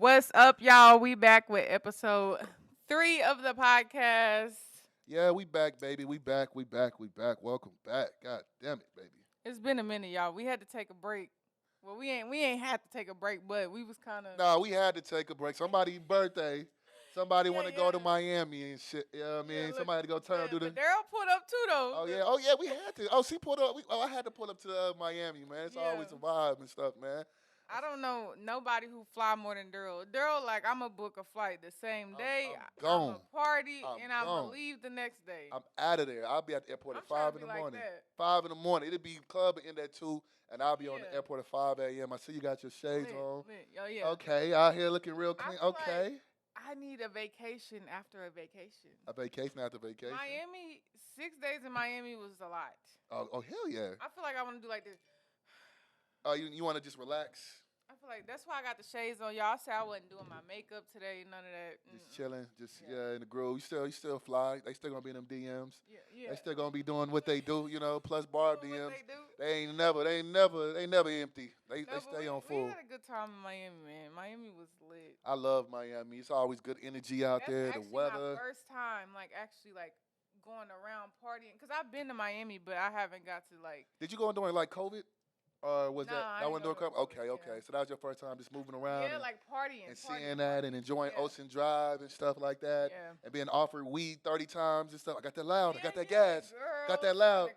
What's up, y'all? We back with episode 3 of the podcast. Yeah, we back, baby. We back. Welcome back. God damn it, baby. It's been a minute, y'all. We had to take a break. Well, we ain't had to take a break, but we was kind of. Nah, we had to take a break. Somebody's birthday. Somebody want to go to yeah. Miami and shit. You know what I mean? Look, Somebody had to go turn do the. but Daryl pulled up too, though. Oh yeah, we had to. Oh, she pulled up. I had to pull up to Miami, man. It's always a vibe and stuff, man. I don't know nobody who fly more than Daryl. Daryl, like, I'm going to book a flight the same day. I'm gone. I'm a party, and I'm gone. going to leave the next day. I'm out of there. I'll be at the airport at 5 in the morning. That. 5 in the morning. It'll be club and end at 2, and I'll be on the airport at 5 a.m. I see you got your shades on. Oh, yeah. Okay, out here looking real clean. Okay. I need a vacation after a vacation. A vacation after vacation? Miami, 6 days in Miami was a lot. Oh hell yeah. I feel like I want to do like this. Oh, you want to just relax? I feel like that's why I got the shades on. Y'all said I wasn't doing my makeup today, none of that. Just chilling, in the groove. You still fly. They still gonna be in them DMs. Yeah. They still gonna be doing what they do, plus bar DMs. They ain't never empty. They stay on full. We had a good time in Miami, man. Miami was lit. I love Miami. It's always good energy out there. The weather. My first time, going around partying, because I've been to Miami, but I haven't got to Did you go during COVID? Or was that one during COVID? Okay. Yeah. So that was your first time just moving around. Yeah, partying. And seeing that and enjoying Ocean Drive and stuff like that. Yeah. And being offered weed 30 times and stuff. I got that loud. I got that Girls, gas. Got that loud.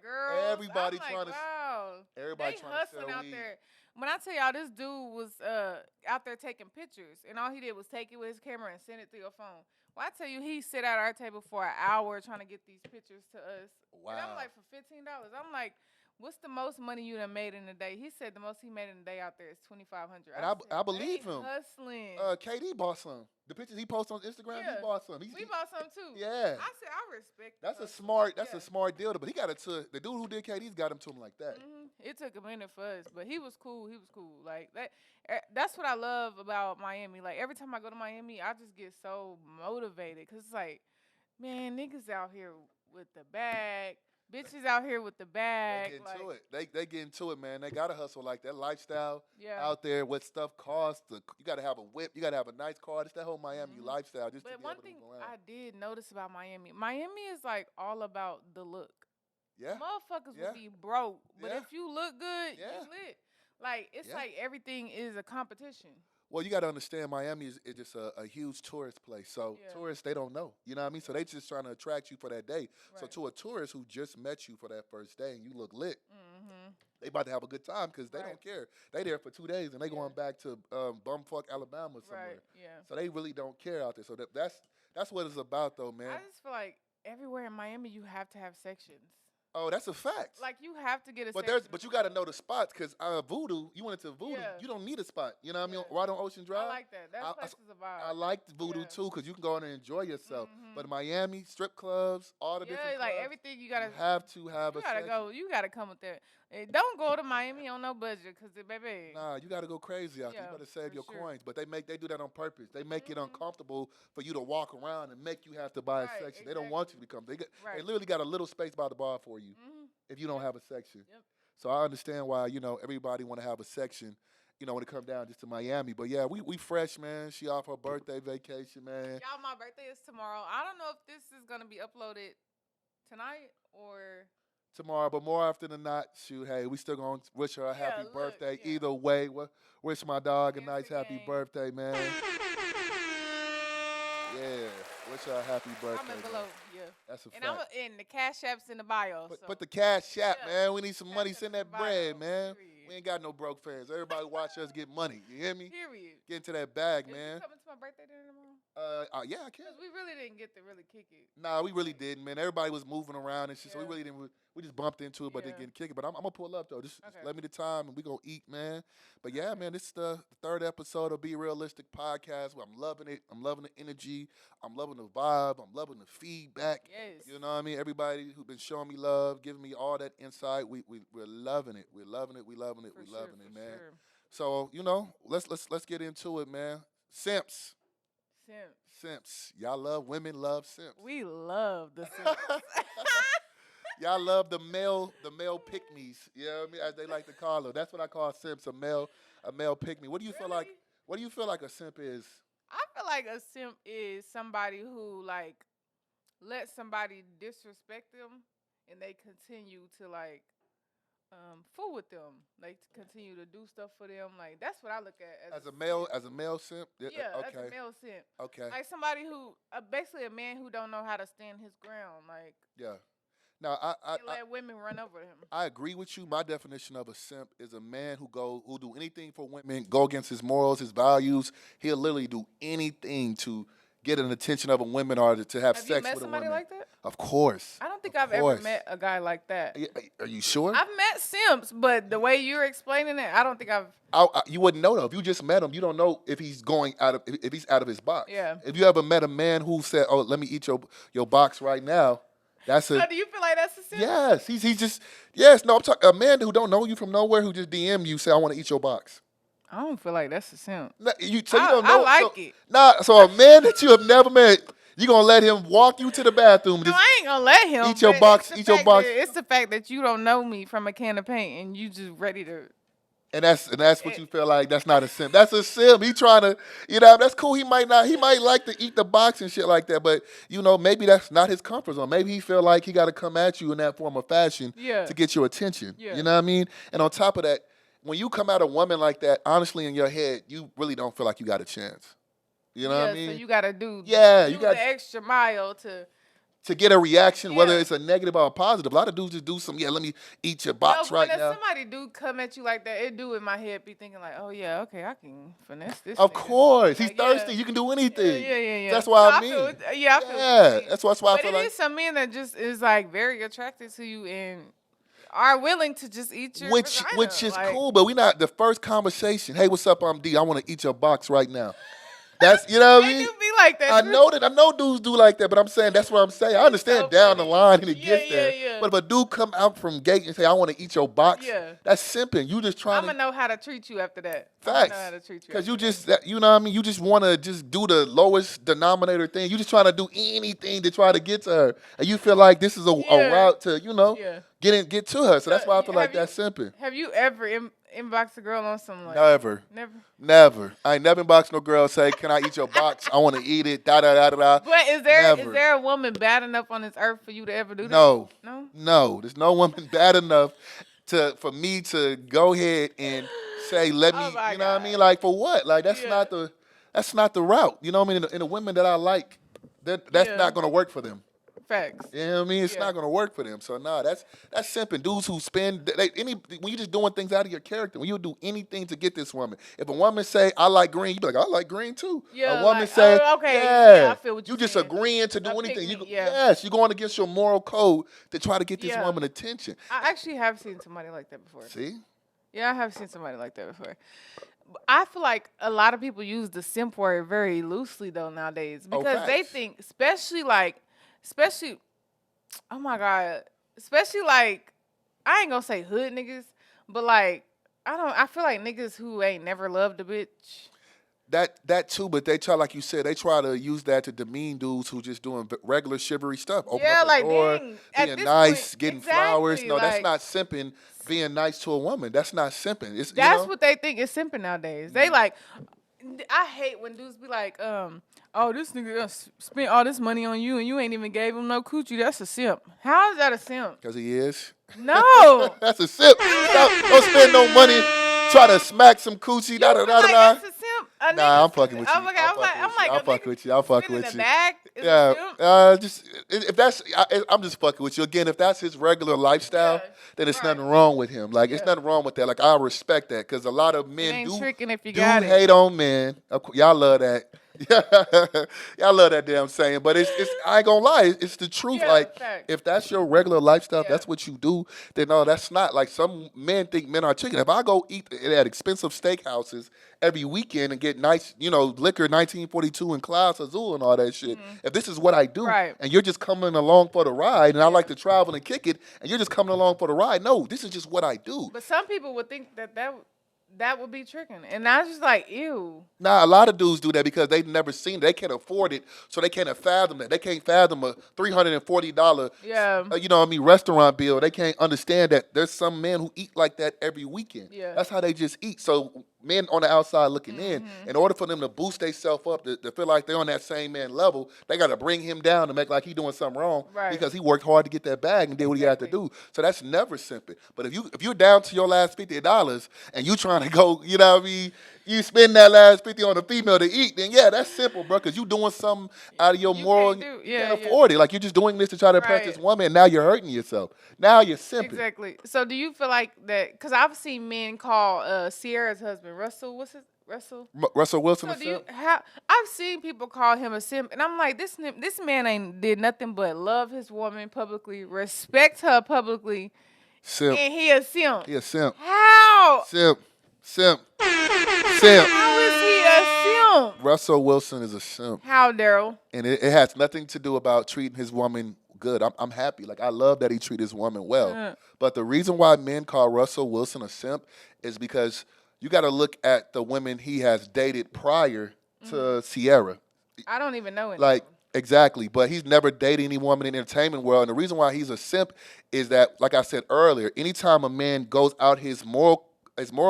Everybody trying to. Wow. Everybody they trying to sell out weed. there. When I tell y'all, this dude was out there taking pictures, and all he did was take it with his camera and send it through your phone. Well, I tell you, he sit at our table for an hour trying to get these pictures to us. Wow. And I'm like, for $15. I'm like, what's the most money you done made in a day? He said the most he made in a day out there is $2,500. And I believe him. Hustling. KD bought some. The pictures he posts on Instagram, he bought some. We bought some too. Yeah. I said I respect. That's a smart deal. But he got it to the dude who did KD's got him to him like that. Mm-hmm. It took a minute for us, but he was cool. Like that. That's what I love about Miami. Like every time I go to Miami, I just get so motivated because it's like, man, niggas out here with the bag. Bitches out here with the bag. They get into it. They get into it, man. They gotta hustle like that lifestyle out there. What stuff costs? You gotta have a whip. You gotta have a nice car. It's that whole Miami lifestyle. But one thing I did notice about Miami is like all about the look. Yeah. Motherfuckers will be broke, but if you look good, you lit. Like it's like everything is a competition. Well, you got to understand, Miami is just a huge tourist place. So tourists, they don't know. You know what I mean? So they just trying to attract you for that day. Right. So to a tourist who just met you for that first day and you look lit, they about to have a good time because they don't care. They there for 2 days and they going back to bumfuck Alabama somewhere. Right. Yeah. So they really don't care out there. So that's what it's about, though, man. I just feel like everywhere in Miami you have to have sections. Oh, that's a fact. Like you have to get a. But you got to know the spots because Voodoo. You went into Voodoo. Yeah. You don't need a spot. You know what I mean? Right on Ocean Drive. I like that. That place is a vibe. I like Voodoo too because you can go in and enjoy yourself. But Miami strip clubs, all the different clubs, everything you gotta. You have to have you gotta go. You gotta come with that. Don't go to Miami on no budget because baby. Nah, you gotta go crazy out there. You better save your coins. But they do that on purpose. They make it uncomfortable for you to walk around and make you have to buy a section. Exactly. They don't want you to come. They literally got a little space by the bar for you. If you don't have a section. Yep. So I understand why, everybody want to have a section, when it come down just to Miami. But yeah, we fresh, man. She off her birthday vacation, man. Y'all, my birthday is tomorrow. I don't know if this is going to be uploaded tonight or tomorrow, but more often than not, shoot, hey, we still going to wish her a happy birthday. Yeah. Either way, wish my dog a nice happy birthday, man. Yeah, wish her a happy birthday. Comment below, yeah. That's a fact. And the Cash App's in the bio. Put the Cash App, man. We need some money. Send that bread, man. Period. We ain't got no broke fans. Everybody watch us get money. You hear me? Period. Get into that bag, man. You coming to my birthday dinner tomorrow? Yeah, I can. Because we really didn't get to really kick it. Nah, we really didn't, man. Everybody was moving around and shit, so we really didn't. We just bumped into it, but didn't get to kick it. But I'm going to pull up, though. Just let me the time, and we going to eat, man. But, yeah, man, this is the third episode of Be Realistic Podcast. I'm loving it. I'm loving the energy. I'm loving the vibe. I'm loving the feedback. Yes. You know what I mean? Everybody who's been showing me love, giving me all that insight, we're loving it. We're loving it. We're loving it. We're loving it, man. Sure. So, let's get into it, man. Simps. Y'all love women, love simps. We love the simps. Y'all love the male pick-me's, you know what I mean, as they like to call them. That's what I call simps, a male pick-me. What do you feel like? What do you feel like a simp is? I feel like a simp is somebody who like lets somebody disrespect them and they continue to like fool with them. Like to continue to do stuff for them. Like that's what I look at As a male, simp. As a male simp. Yeah, Okay. as a male simp. Okay. Like somebody who, basically a man who don't know how to stand his ground. Like yeah. Now I let women run over him. I agree with you. My definition of a simp is a man who do anything for women, go against his morals, his values. He'll literally do anything to get an attention of a woman or to have sex with a woman. Have you met somebody like that? Of course. I don't think I've ever met a guy like that. Are you sure? I've met simps, but the way you're explaining it, I don't think I've. You wouldn't know though. If you just met him, you don't know if he's if he's out of his box. Yeah. If you ever met a man who said, "Oh, let me eat your box right now," that's a. So do you feel like that's a simp? Yes, he's just yes. No, I'm talking a man who don't know you from nowhere who just DM you say, "I want to eat your box." I don't feel like that's a simp. You don't know. I like it. Nah, so a man that you have never met, you gonna let him walk you to the bathroom? No, I ain't gonna let him eat your box. Eat your box. It's the fact that you don't know me from a can of paint and you just ready to. And that's what you feel like. That's not a simp. That's a simp. He trying to, that's cool. He might not. He might like to eat the box and shit like that. But maybe that's not his comfort zone. Maybe he feel like he got to come at you in that form of fashion to get your attention. Yeah. You know what I mean? And on top of that, when you come at a woman like that, honestly, in your head, you really don't feel like you got a chance. You know what I mean? So you got to do. You got the extra mile to get a reaction, whether it's a negative or a positive. A lot of dudes just do some, let me eat your box right now. When somebody do come at you like that, it do in my head be thinking like, oh yeah, okay, I can finesse this. Of course. Like, he's thirsty. You can do anything. Yeah. That's why I mean. feel That's why I feel like. But it is some men that just is like very attracted to you and are willing to just eat your vagina. Which is cool, but we not the first conversation. Hey, what's up? I'm D. I want to eat your box right now. That's what I mean. They do be like that. I know dudes do like that, but I'm saying that's what I'm saying. I understand down the line and it gets there. Yeah. But if a dude come out from gate and say, I want to eat your box, that's simping. You just trying I'm gonna know how to treat you after that. Facts. Know how to treat you. Because you just, you know what I mean? You just want to just do the lowest denominator thing. You just trying to do anything to try to get to her. And you feel like this is a route to, get to her. So that's why I feel like that's simping. Have you ever inboxed a girl on something like Never. Never. I ain't never inboxed no girl say, can I eat your box? I want to eat it. Da da da da. But is there a woman bad enough on this earth for you to ever do that? No. There's no woman bad enough for me to go ahead and say, let me, you know what I mean? Like for what? Like that's not the route. You know what I mean? And the women that I like, that's not gonna work for them. Facts. You know what I mean? It's not gonna work for them. So that's simping. Dudes who spend when you're just doing things out of your character, when you do anything to get this woman. If a woman say I like green, you be like I like green too. Yeah, a woman say I feel what you you're just agreeing to do anything. Yes, you're going against your moral code to try to get this woman attention. I actually have seen somebody like that before. See? Yeah, I have seen somebody like that before. I feel like a lot of people use the simp word very loosely though nowadays because they think, especially, oh my God, especially like, I ain't gonna say hood niggas, but like, I feel like niggas who ain't never loved a bitch. That too, but they try, like you said, they try to use that to demean dudes who just doing regular shivery stuff. Open up the door, being nice, getting flowers. No, that's not simping. Being nice to a woman, that's not simping. That's what they think is simping nowadays. They like, I hate when dudes be like, oh, this nigga spent all this money on you and you ain't even gave him no coochie. That's a simp. How is that a simp? Because he is. No. That's a simp. Don't spend no money. Try to smack some coochie. That's a simp. Nah, I'm fucking with you. I'm like, I'll fuck with you. I'll fuck with you. Yeah. If that's, I'm just fucking with you. Again, if that's his regular lifestyle, then it's nothing wrong with him. Like, it's nothing wrong with that. Like, I respect that because a lot of men do hate on men. Y'all love that. Y'all love that damn saying, but it's I ain't gonna lie, it's the truth. If that's your regular lifestyle, if that's what you do, then no, that's not. Like some men think men are chicken. If I go eat at expensive steakhouses every weekend and get nice, liquor 1942 and Clouds Azul and all that shit, if this is what I do, and you're just coming along for the ride, and I like to travel and kick it, and you're just coming along for the ride, no, this is just what I do. But some people would think that would be tricking. And I was just like, ew. Nah, a lot of dudes do that because they've never seen it. They can't afford it, so they can't fathom that. They can't fathom a $340 restaurant bill. They can't understand that there's some men who eat like that every weekend. Yeah. That's how they just eat. So men on the outside looking in order for them to boost themselves up, to feel like they're on that same man level, they got to bring him down to make like he doing something wrong because he worked hard to get that bag and did what he had to do. So that's never simping. But if you're down to your last $50 and you trying to go, you know what I mean, you spend that last 50 on a female to eat, then yeah, that's simple, bro, because you doing something out of your moral. You can't afford it. Like, you're just doing this to try to impress this woman, and now you're hurting yourself. Now you're simping. Exactly. So do you feel like that? Because I've seen men call Sierra's husband Russell. What's his Russell Wilson? So I've seen people call him a simp, and I'm like, this man ain't did nothing but love his woman publicly, respect her publicly, simp, and he a simp. He a simp. How? Simp. How is he a simp? Russell Wilson is a simp. How, Darryl? And it has nothing to do about treating his woman good. I'm happy. Like, I love that he treated his woman well. But the reason why men call Russell Wilson a simp is because you got to look at the women he has dated prior to Sierra. I don't even know it. Like, exactly. But he's never dated any woman in the entertainment world. And the reason why he's a simp is that, like I said earlier, anytime a man goes out his moral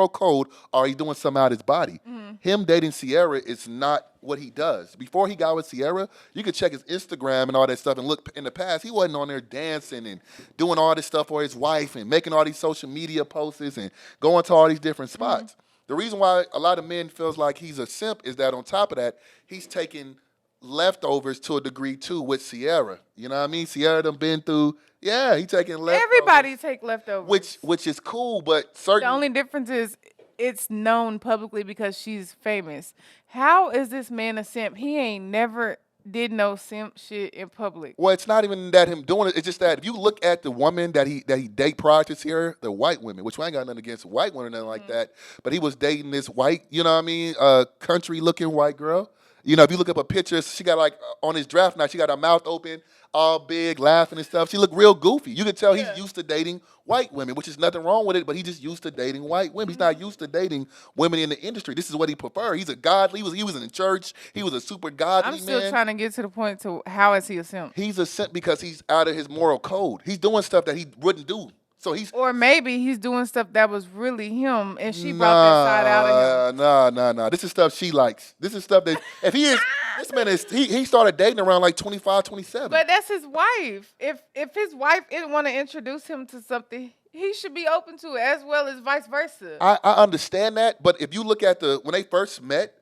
code, or he's doing something out of his body. Him dating Sierra is not what he does. Before he got with Sierra, you could check his Instagram and all that stuff and look in the past. He wasn't on there dancing and doing all this stuff for his wife and making all these social media posts and going to all these different spots. The reason why a lot of men feels like he's a simp is that on top of that, he's taking leftovers to a degree too with Sierra. You know what I mean? Sierra done been through. Yeah, he taking leftovers. Everybody take leftovers. Which is cool, but certain. The only difference is it's known publicly because she's famous. How is this man a simp? He ain't never did no simp shit in public. Well, it's not even that him doing it. It's just that if you look at the woman that he date prior to Sierra, the white women, which I ain't got nothing against white women or nothing like that, but he was dating this white, you know what I mean, country looking white girl. You know, if you look up a picture, she got like on his draft night, she got her mouth open, all big, laughing and stuff. She looked real goofy. You could tell he's used to dating white women, which is nothing wrong with it, but he just used to dating white women. He's not used to dating women in the industry. This is what he prefers. He's a godly. He was in the church. He was a super godly man. I'm still trying to get to the point to how is he a simp? He's a simp because he's out of his moral code. He's doing stuff that he wouldn't do. So or maybe he's doing stuff that was really him, and she brought that side out of him. Nah. This is stuff she likes. This is stuff that if he is, this man is. He started dating around like 25, 27. But that's his wife. If his wife didn't want to introduce him to something, he should be open to it, as well as vice versa. I understand that, but if you look at when they first met,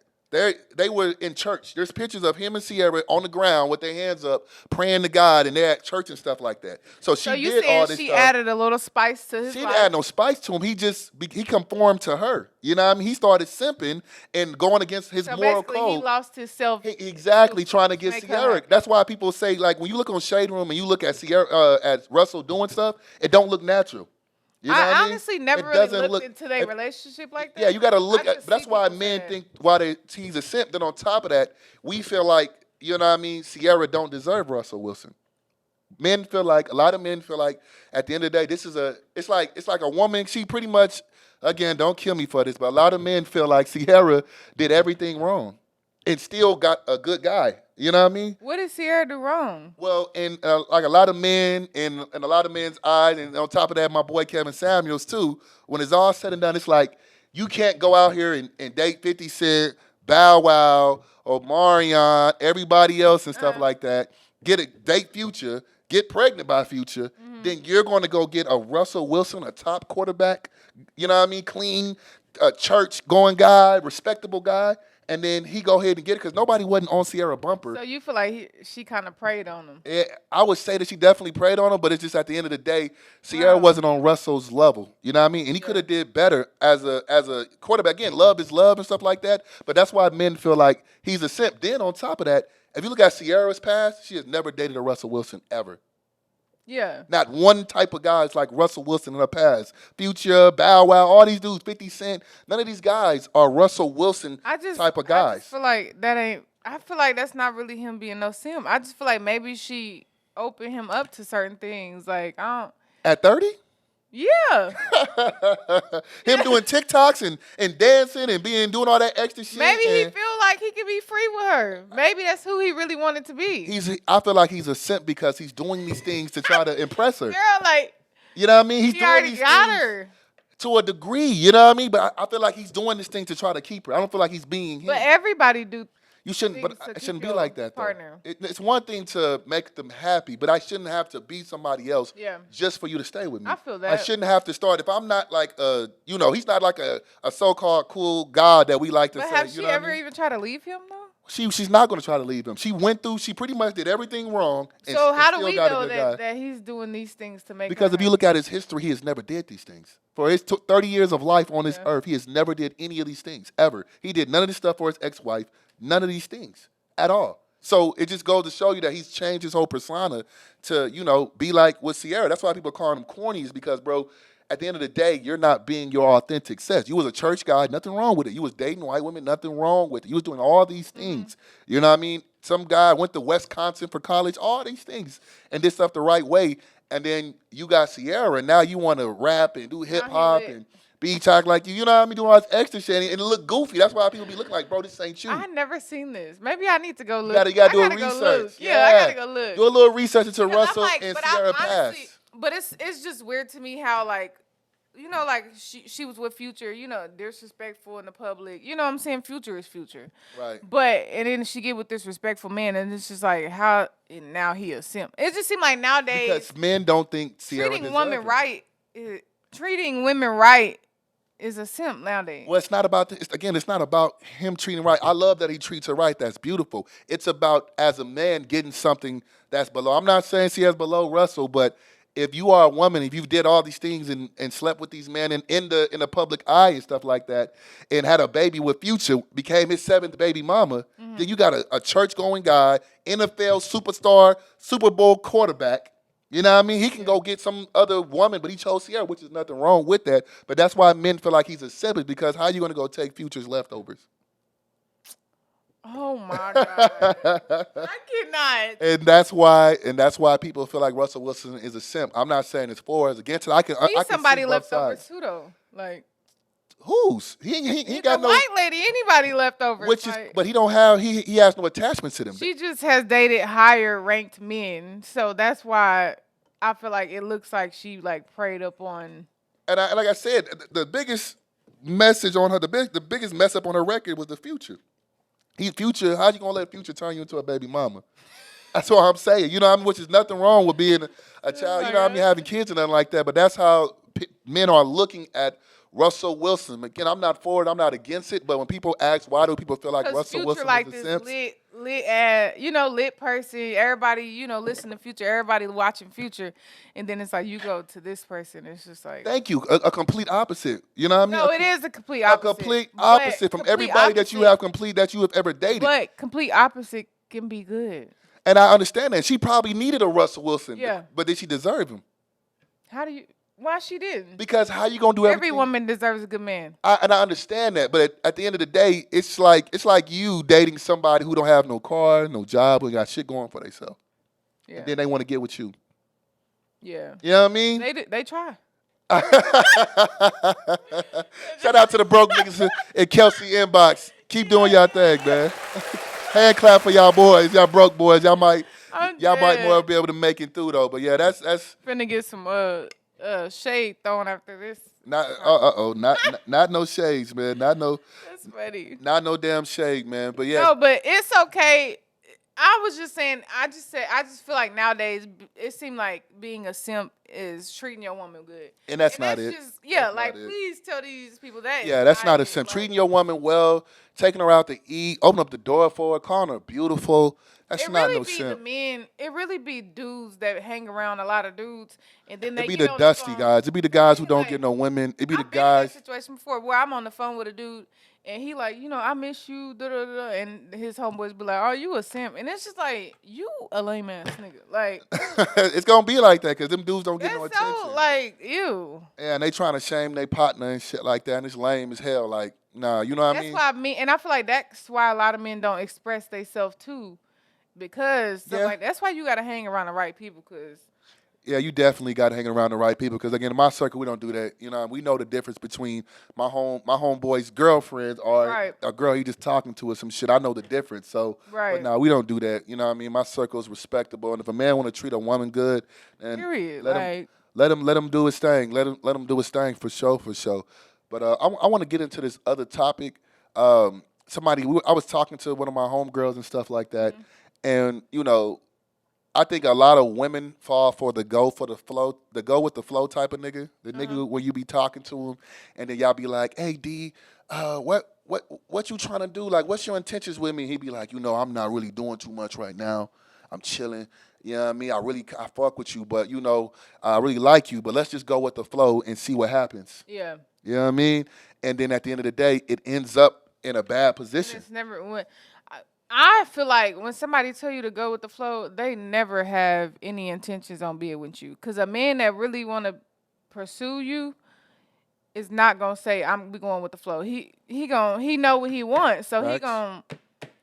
they were in church. There's pictures of him and Sierra on the ground with their hands up, praying to God, and they're at church and stuff like that. So she did all this stuff. She added a little spice to his life? She didn't add no spice to him. He conformed to her. You know what I mean? He started simping and going against his moral code. He lost his self. Exactly, trying to get Sierra. That's why people say, like, when you look on Shade Room and you look at Sierra, at Russell doing stuff, it don't look natural. You know I honestly never really looked into their relationship like that. Yeah, you got to look at. But that's why men think he's a simp. Then on top of that, we feel like, you know what I mean, Sierra don't deserve Russell Wilson. A lot of men feel like at the end of the day, it's like a woman. She pretty much, again, don't kill me for this, but a lot of men feel like Sierra did everything wrong and still got a good guy. You know what I mean? What did Sierra do wrong? Well, in like a lot of men, in a lot of men's eyes, and on top of that, my boy Kevin Samuels too, when it's all said and done, it's like you can't go out here and date 50 Cent, Bow Wow, Omarion, everybody else and stuff like that, date Future, get pregnant by Future, then you're going to go get a Russell Wilson, a top quarterback, you know what I mean, clean, church-going guy, respectable guy, and then he go ahead and get it because nobody wasn't on Sierra bumper. So you feel like she kind of preyed on him? Yeah, I would say that she definitely preyed on him, but it's just at the end of the day, Sierra wasn't on Russell's level. You know what I mean? And he could have did better as a quarterback. Again, love is love and stuff like that, but that's why men feel like he's a simp. Then on top of that, if you look at Sierra's past, she has never dated a Russell Wilson ever. Yeah. Not one type of guys like Russell Wilson in her past. Future, Bow Wow, all these dudes, 50 Cent. None of these guys are Russell Wilson type of guys. I just feel like I feel like that's not really him being no simp. I just feel like maybe she opened him up to certain things. Like, At 30? Yeah. Him doing TikToks and dancing and doing all that extra shit. Maybe he feel like he could be free with her. Maybe that's who he really wanted to be. I feel like he's a simp because he's doing these things to try to impress her. Girl, like, you know what I mean? He's he doing already these got things her To a degree, you know what I mean? But I feel like he's doing this thing to try to keep her. I don't feel like he's being him. But everybody do. You shouldn't, but it shouldn't be like that, though. It's one thing to make them happy, but I shouldn't have to be somebody else just for you to stay with me. I feel that. I shouldn't have to start, if I'm not like he's not like a so-called cool god that we like to say. But have she ever even tried to leave him, though? She's not going to try to leave him. She pretty much did everything wrong. So how do we know that he's doing these things to make Because if you look at his history, he has never did these things. For his 30 years of life on this earth, he has never did any of these things, ever. He did none of this stuff for his ex-wife, none of these things at all. So it just goes to show you that he's changed his whole persona to, be like with Sierra. That's why people call him corny, is because, bro, at the end of the day, you're not being your authentic self. You was a church guy, nothing wrong with it. You was dating white women, nothing wrong with it. You was doing all these things. You know what I mean? Some guy went to Wisconsin for college, all these things, and did stuff the right way. And then you got Sierra, and now you want to rap and do hip-hop and be talk like you know what I mean, doing all this extra shit, and it look goofy. That's why people be looking like, bro, this ain't you. I never seen this. Maybe I need to go look. You gotta do a research. Yeah, I gotta go look. Do a little research into Russell and Sierra past. But it's just weird to me how, like, like she was with Future, disrespectful in the public. You know what I'm saying? Future is Future. Right. But, and then she get with this respectful man, and it's just like, how, and now he a simp. It just seems like nowadays. Because men don't think Sierra treating women right is a simp nowadays. Well, it's not about it's not about him treating right. I love that he treats her right. That's beautiful. It's about, as a man, getting something that's below. I'm not saying she has below Russell, but if you are a woman, if you did all these things and slept with these men in the public eye and stuff like that, and had a baby with Future, became his 7th baby mama, then you got a church-going guy, NFL superstar, Super Bowl quarterback. You know what I mean? He can go get some other woman, but he chose Sierra, which is nothing wrong with that. But that's why men feel like he's a simp, because how are you going to go take Future's leftovers? Oh my God! I cannot. And that's why people feel like Russell Wilson is a simp. I'm not saying it's for or against it. He's somebody leftovers too, though. Like whose? He got no white lady. Anybody leftovers? But he don't have. He has no attachment to them. She just has dated higher ranked men, so that's why I feel like it looks like she like preyed up on. And like I said, the biggest message on her, the biggest mess up on her record was the Future. Future, how you gonna let Future turn you into a baby mama? That's what I'm saying. You know what I mean? Which is nothing wrong with being a child, you know what I mean, having kids and nothing like that. But that's how men are looking at Russell Wilson. Again, I'm not for it. I'm not against it. But when people ask, why do people feel like Russell Wilson like is a simp? lit person. Everybody, listen to Future. Everybody watching Future, and then it's like you go to this person. It's just like thank you, a complete opposite. You know what I mean? No, it is a complete opposite. A complete opposite from everybody that you have ever dated. But complete opposite can be good. And I understand that she probably needed a Russell Wilson. Yeah. But did she deserve him? Why she didn't? Because how you gonna do everything? Every woman deserves a good man. And I understand that, but at the end of the day, it's like you dating somebody who don't have no car, no job, who got shit going for themselves. Yeah. And then they want to get with you. Yeah. You know what I mean? They try. Shout out to the broke niggas in Kelsey inbox. Keep doing y'all thing, man. Hand clap for y'all boys, y'all broke boys. Y'all might more be able to make it through though. But yeah, that's finna get some shade thrown after this. Not no shades, man. Not no. That's funny. Not no damn shade, man. But yeah. No, but it's okay. I was just saying. I just feel like nowadays it seems like being a simp is treating your woman good, and that's not it. Please tell these people that. Yeah, that's not a simp. Treating your woman well, taking her out to eat, open up the door for her, calling her beautiful. That's not no simp. It really be dudes that hang around a lot of dudes, and then they be the dusty guys. It be the guys who don't get no women. It be the guys. I've been in that situation before where I'm on the phone with a dude. And he like, I miss you, and his homeboys be like, oh, you a simp. And it's just like, you a lame ass nigga. Like, it's going to be like that because them dudes don't get no attention. So, like, ew. Yeah, and they trying to shame their partner and shit like that, and it's lame as hell. Like, nah, you know what I mean? That's why and I feel like that's why a lot of men don't express themselves too. Because, that's why you got to hang around the right people because. Yeah, you definitely got to hang around the right people because, again, in my circle, we don't do that. You know, we know the difference between my homeboy's girlfriends or a girl he just talking to or some shit. I know the difference. So, but no, we don't do that. You know what I mean? My circle is respectable. And if a man want to treat a woman good, then Let him do his thing. Let him do his thing for sure, for sure. But I want to get into this other topic. I was talking to one of my homegirls and stuff like that, and I think a lot of women fall for the go for the flow, the go with the flow type of nigga. The nigga when you be talking to him, and then y'all be like, "Hey D, what you trying to do? Like, what's your intentions with me?" He be like, "I'm not really doing too much right now. I'm chilling. You know what I mean? I fuck with you, but I really like you. But let's just go with the flow and see what happens." Yeah. You know what I mean? And then at the end of the day, it ends up in a bad position. It's never when I feel like when somebody tell you to go with the flow, they never have any intentions on being with you. Cause a man that really want to pursue you is not gonna say we going with the flow. He know what he wants, so Facts. he gonna.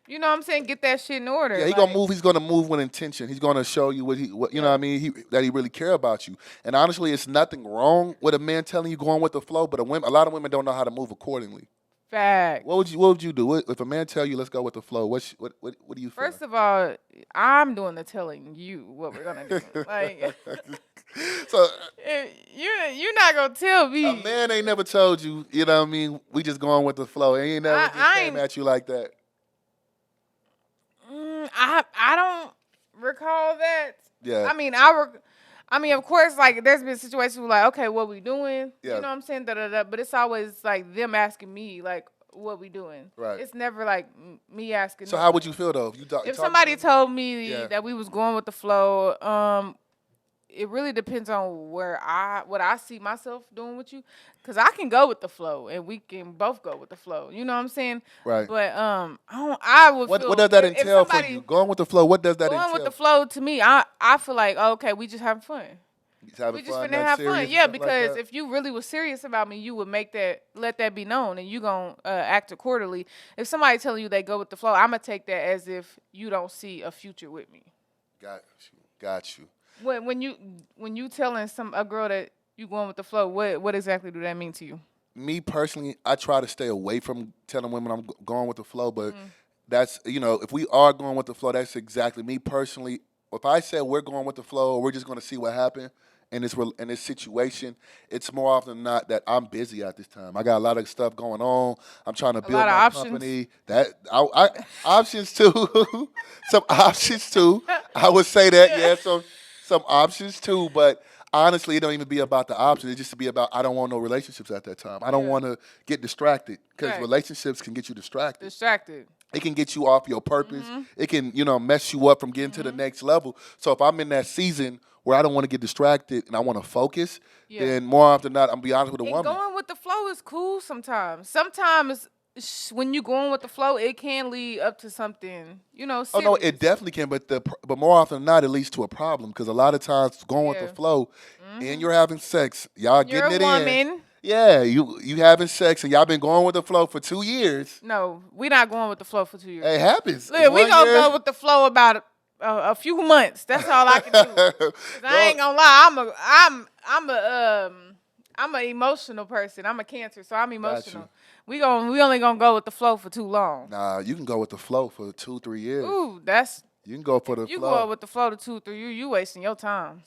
You know what I'm saying? Get that shit in order. Yeah, gonna move. He's gonna move with intention. He's gonna show you what you know what I mean. That he really care about you. And honestly, it's nothing wrong with a man telling you going with the flow. But a lot of women don't know how to move accordingly. Fact. What would you do if a man tell you let's go with the flow? What do you feel? First of all, I'm doing the telling you what we're gonna do. Like, so you're not gonna tell me. A man ain't never told you. You know what I mean? We just going with the flow. He ain't never just came at you like that. I don't recall that. Yeah. I mean, of course, like there's been situations where like, okay, what we doing? Yeah. You know what I'm saying? But it's always like them asking me like, what we doing? Right. It's never like me asking. So how would you feel though if somebody told me that we was going with the flow? It really depends on what I see myself doing with you, cause I can go with the flow and we can both go with the flow. You know what I'm saying? Right. But I would. What does that entail for you? Going with the flow. What does that entail? Going with the flow to me, I feel like okay, we just having fun. We just finna have fun. Yeah, because if you really was serious about me, you would let that be known, and you gonna act accordingly. If somebody telling you they go with the flow, I'm gonna take that as if you don't see a future with me. Got you. When you telling a girl that you going with the flow, what exactly do that mean to you? Me personally, I try to stay away from telling women I'm going with the flow, but that's if we are going with the flow, that's exactly me personally. If I say we're going with the flow, or we're just going to see what happens in this situation, it's more often than not that I'm busy at this time. I got a lot of stuff going on. I'm trying to build my company. That options too, some options too. I would say that some options too, but honestly, it don't even be about the options. It just to be about I don't want no relationships at that time. I don't want to get distracted because relationships can get you distracted. It can get you off your purpose. It can mess you up from getting to the next level. So if I'm in that season where I don't want to get distracted and I want to focus, then more often than not, I'm gonna be honest with a woman. Going with the flow is cool sometimes. Sometimes when you going with the flow, it can lead up to something, serious. Oh no, it definitely can, but more often than not, it leads to a problem because a lot of times going with the flow, and you're having sex, y'all getting it in. Yeah, you having sex and y'all been going with the flow for 2 years. No, we're not going with the flow for 2 years. It happens. Look, we gonna go with the flow about a few months. That's all I can do. I ain't gonna lie, I'm an emotional person. I'm a Cancer, so I'm emotional. We only gonna go with the flow for too long. Nah, you can go with the flow for 2-3 years. Ooh, you can go for the flow. You go with the flow to 2-3 years. You wasting your time.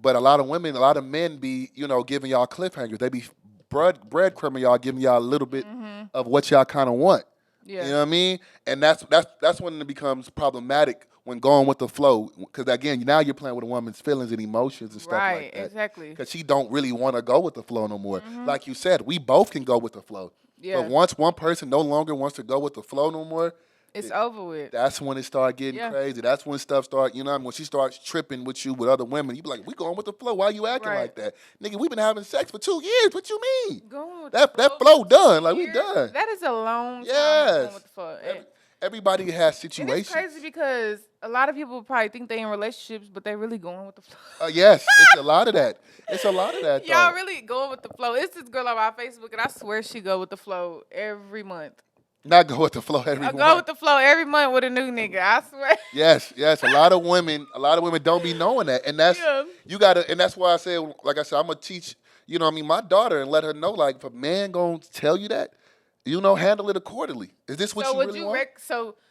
But a lot of men be giving y'all cliffhangers. They be breadcrumbing y'all, giving y'all a little bit of what y'all kind of want. Yeah. You know what I mean? And that's when it becomes problematic when going with the flow. Because, again, now you're playing with a woman's feelings and emotions and stuff like that. Right, exactly. Because she don't really want to go with the flow no more. Like you said, we both can go with the flow. Yeah. But once one person no longer wants to go with the flow no more, it's over with. That's when it start getting crazy. That's when stuff start, when she starts tripping with you with other women, you be like, we going with the flow. Why you acting like that? Nigga, we been having sex for 2 years. What you mean? That flow done. Like, we done. That is a long time going with the flow. Everybody has situations. And it's crazy because a lot of people probably think they in relationships, but they really going with the flow. Yes, it's a lot of that. Y'all really going with the flow. It's this girl on my Facebook, and I swear she go with the flow every month. Not go with the flow every month. Go with the flow every month with a new nigga. I swear. Yes. A lot of women don't be knowing that, and that's you gotta. And that's why I say, like I said, I'm gonna teach. My daughter, and let her know, like, if a man gonna tell you that, handle it accordingly. Is this what you really want?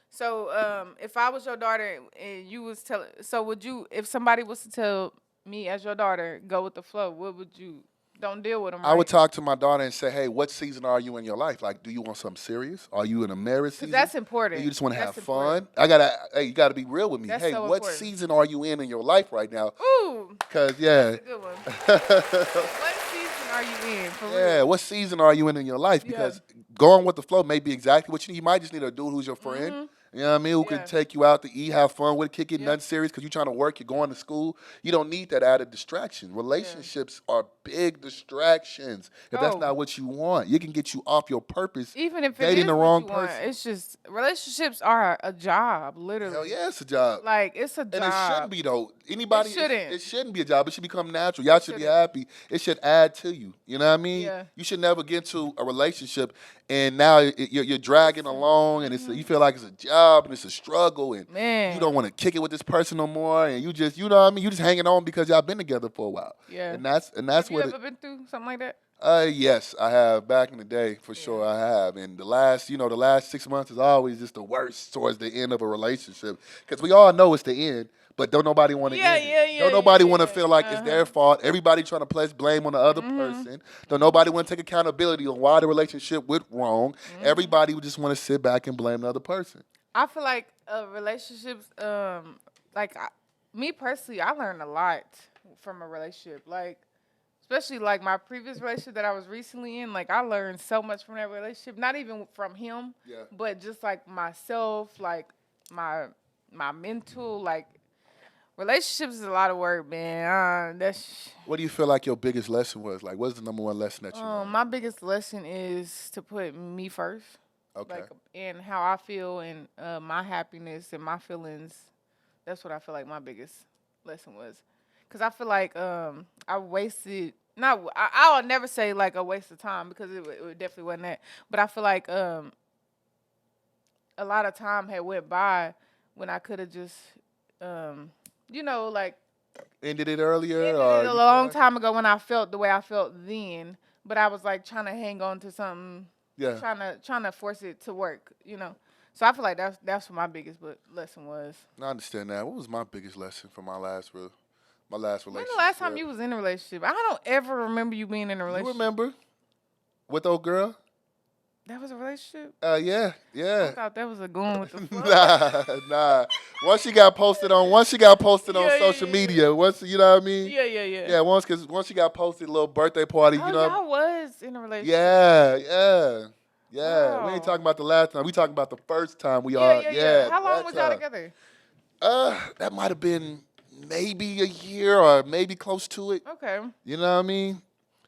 So if I was your daughter and you was telling, so would you, if somebody was to tell me as your daughter go with the flow, what would you? Don't deal with them. I would talk to my daughter and say, hey, what season are you in your life? Like, do you want something serious? Are you in a marriage season? That's important. Do you just want to have important. fun? You gotta be real with me. That's hey, so what important. season are you in your life right now? Ooh. Because, yeah. That's a good one. What season are you in? For real? What season are you in your life? Because going with the flow may be exactly what you need. You might just need a dude who's your friend. Mm-hmm. You know what I mean? Who can take you out to eat, have fun with, kick it, nothing serious because you're trying to work, you're going to school. You don't need that added distraction. Relationships are big distractions. If that's not what you want, it can get you off your purpose. Even if dating the wrong person. It's just relationships are a job, literally. Hell yeah, it's a job. Like it's a job. And it shouldn't be though. Anybody it shouldn't be a job. It should become natural. Y'all should be happy. It should add to you. You know what I mean? Yeah. You should never get into a relationship and now you're dragging along and you feel like it's a job and it's a struggle and you don't want to kick it with this person no more and you just, you know what I mean? You just hanging on because y'all been together for a while. Yeah. And that's have what you ever been through something like that? Yes, I have. Back in the day, for sure, I have. And the last 6 months is always just the worst towards the end of a relationship because we all know it's the end. But don't nobody want to end it. Don't nobody want to feel like it's their fault. Everybody trying to place blame on the other person. Don't nobody want to take accountability on why the relationship went wrong. Everybody would just want to sit back and blame the other person. I feel like relationships, me personally, I learned a lot from a relationship. Like, especially like my previous relationship that I was recently in, like I learned so much from that relationship. Not even from him, but just like myself, like my mental, like relationships is a lot of work, man. What do you feel like your biggest lesson was? Like, what's the number one lesson that you learned? My biggest lesson is to put me first. Okay. Like, and how I feel and my happiness and my feelings. That's what I feel like my biggest lesson was. Because I feel like I wasted, I'll never say like a waste of time because it definitely wasn't that. But I feel like a lot of time had went by when I could have just, like. Ended it earlier? Ended it a long time ago when I felt the way I felt then. But I was like trying to hang on to something. Yeah. Trying to force it to work, So I feel like that's what my biggest lesson was. I understand that. What was my biggest lesson from my last relationship? When the last time you was in a relationship? I don't ever remember you being in a relationship. You remember? With old girl? That was a relationship? Yeah. I thought that was a going with the flow. Nah. Once she got posted on social media, once you know what I mean? Yeah. Yeah, once she got posted a little birthday party, you know. Y'all was in a relationship. Yeah. Wow. We ain't talking about the last time. We talking about the first time we Yeah. How long was y'all together? That might have been maybe a year or maybe close to it. Okay. You know what I mean?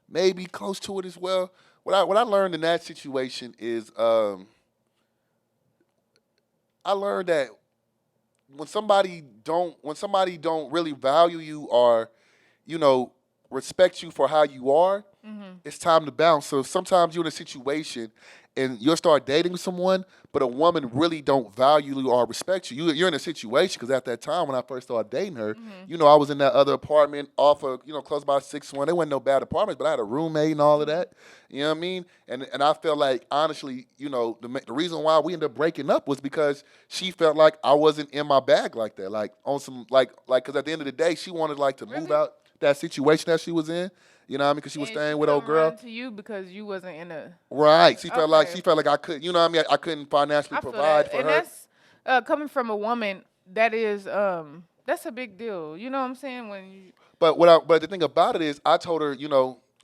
Maybe close to it as well. What I learned in that situation is I learned that when somebody don't really value you or, respect you for how you are, it's time to bounce. So sometimes you're in a situation and you'll start dating someone, but a woman really don't value you or respect you. You're in a situation because at that time when I first started dating her, I was in that other apartment off of, close by 6-1. There wasn't no bad apartments, but I had a roommate and all of that. You know what I mean? And I felt like, honestly, the reason why we ended up breaking up was because she felt like I wasn't in my bag like that. Like on some, because at the end of the day, she wanted to move out that situation that she was in. You know what I mean? Because she was staying with old girl. To you because you wasn't in a right. She felt like I couldn't. You know what I mean? I couldn't financially provide for her. And that's coming from a woman. That is that's a big deal. You know what I'm saying? When you. But the thing about it is, I told her,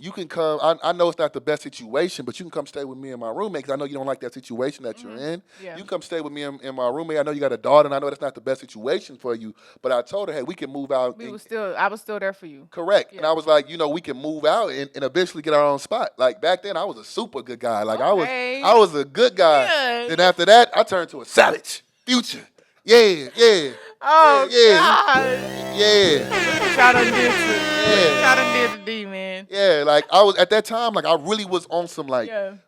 you can come. I know it's not the best situation, but you can come stay with me and my roommate because I know you don't like that situation that you're in. Yeah. You can come stay with me and my roommate. I know you got a daughter, and I know that's not the best situation for you. But I told her, hey, we can move out. I was still there for you. Correct. Yeah. And I was like, we can move out and eventually get our own spot. Like back then, I was a super good guy. Like I was a good guy. Yeah. Then after that, I turned to a savage. Future. Yeah. Oh, God. Yeah. Y'all done did the D, man. Yeah, like I was at that time, like I really was on some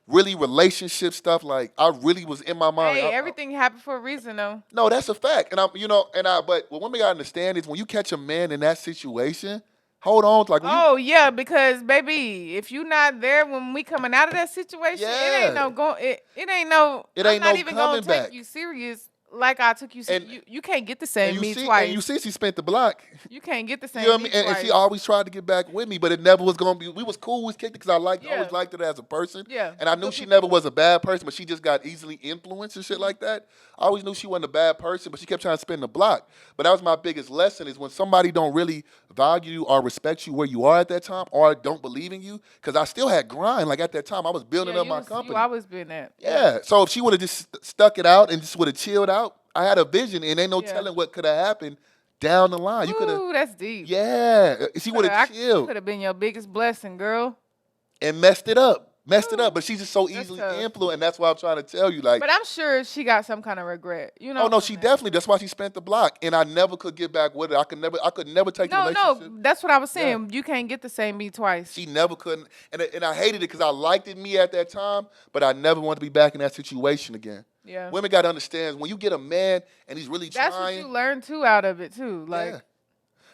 really relationship stuff. Like I really was in my mind. Hey, everything happened for a reason, though. No, that's a fact. And but what women gotta understand is when you catch a man in that situation, hold on. Because baby, if you not there when we coming out of that situation, it ain't no. I'm not even gonna take you serious. like I took you, you can't get the same me twice. And you see she spent the block. You can't get the same you know what me I mean? twice. And she always tried to get back with me, but it never was going to be. We was cool, we was kicked it because I always liked her as a person. Yeah. And I knew she never was a bad person, but she just got easily influenced and shit like that. I always knew she wasn't a bad person, but she kept trying to spin the block. But that was my biggest lesson is when somebody don't really value you or respect you where you are at that time or don't believe in you, because I still had grind. Like at that time, I was building up my company. You always been that. Yeah. So if she would have just stuck it out and just would have chilled out, I had a vision, and ain't no telling what could have happened down the line. You could have. Ooh, that's deep. Yeah. She would have chilled. Could have been your biggest blessing, girl. And messed it up. But she's just so easily influenced, and that's why I'm trying to tell you. Like, but I'm sure she got some kind of regret. You know? Oh no, she definitely. That's why she spent the block, and I never could get back with her. I could never take the relationship. No, that's what I was saying. Yeah. You can't get the same me twice. She never couldn't, and I hated it because I liked it me at that time, but I never wanted to be back in that situation again. Yeah, women got to understand when you get a man and he's really trying. That's what you learn too out of it too. Like,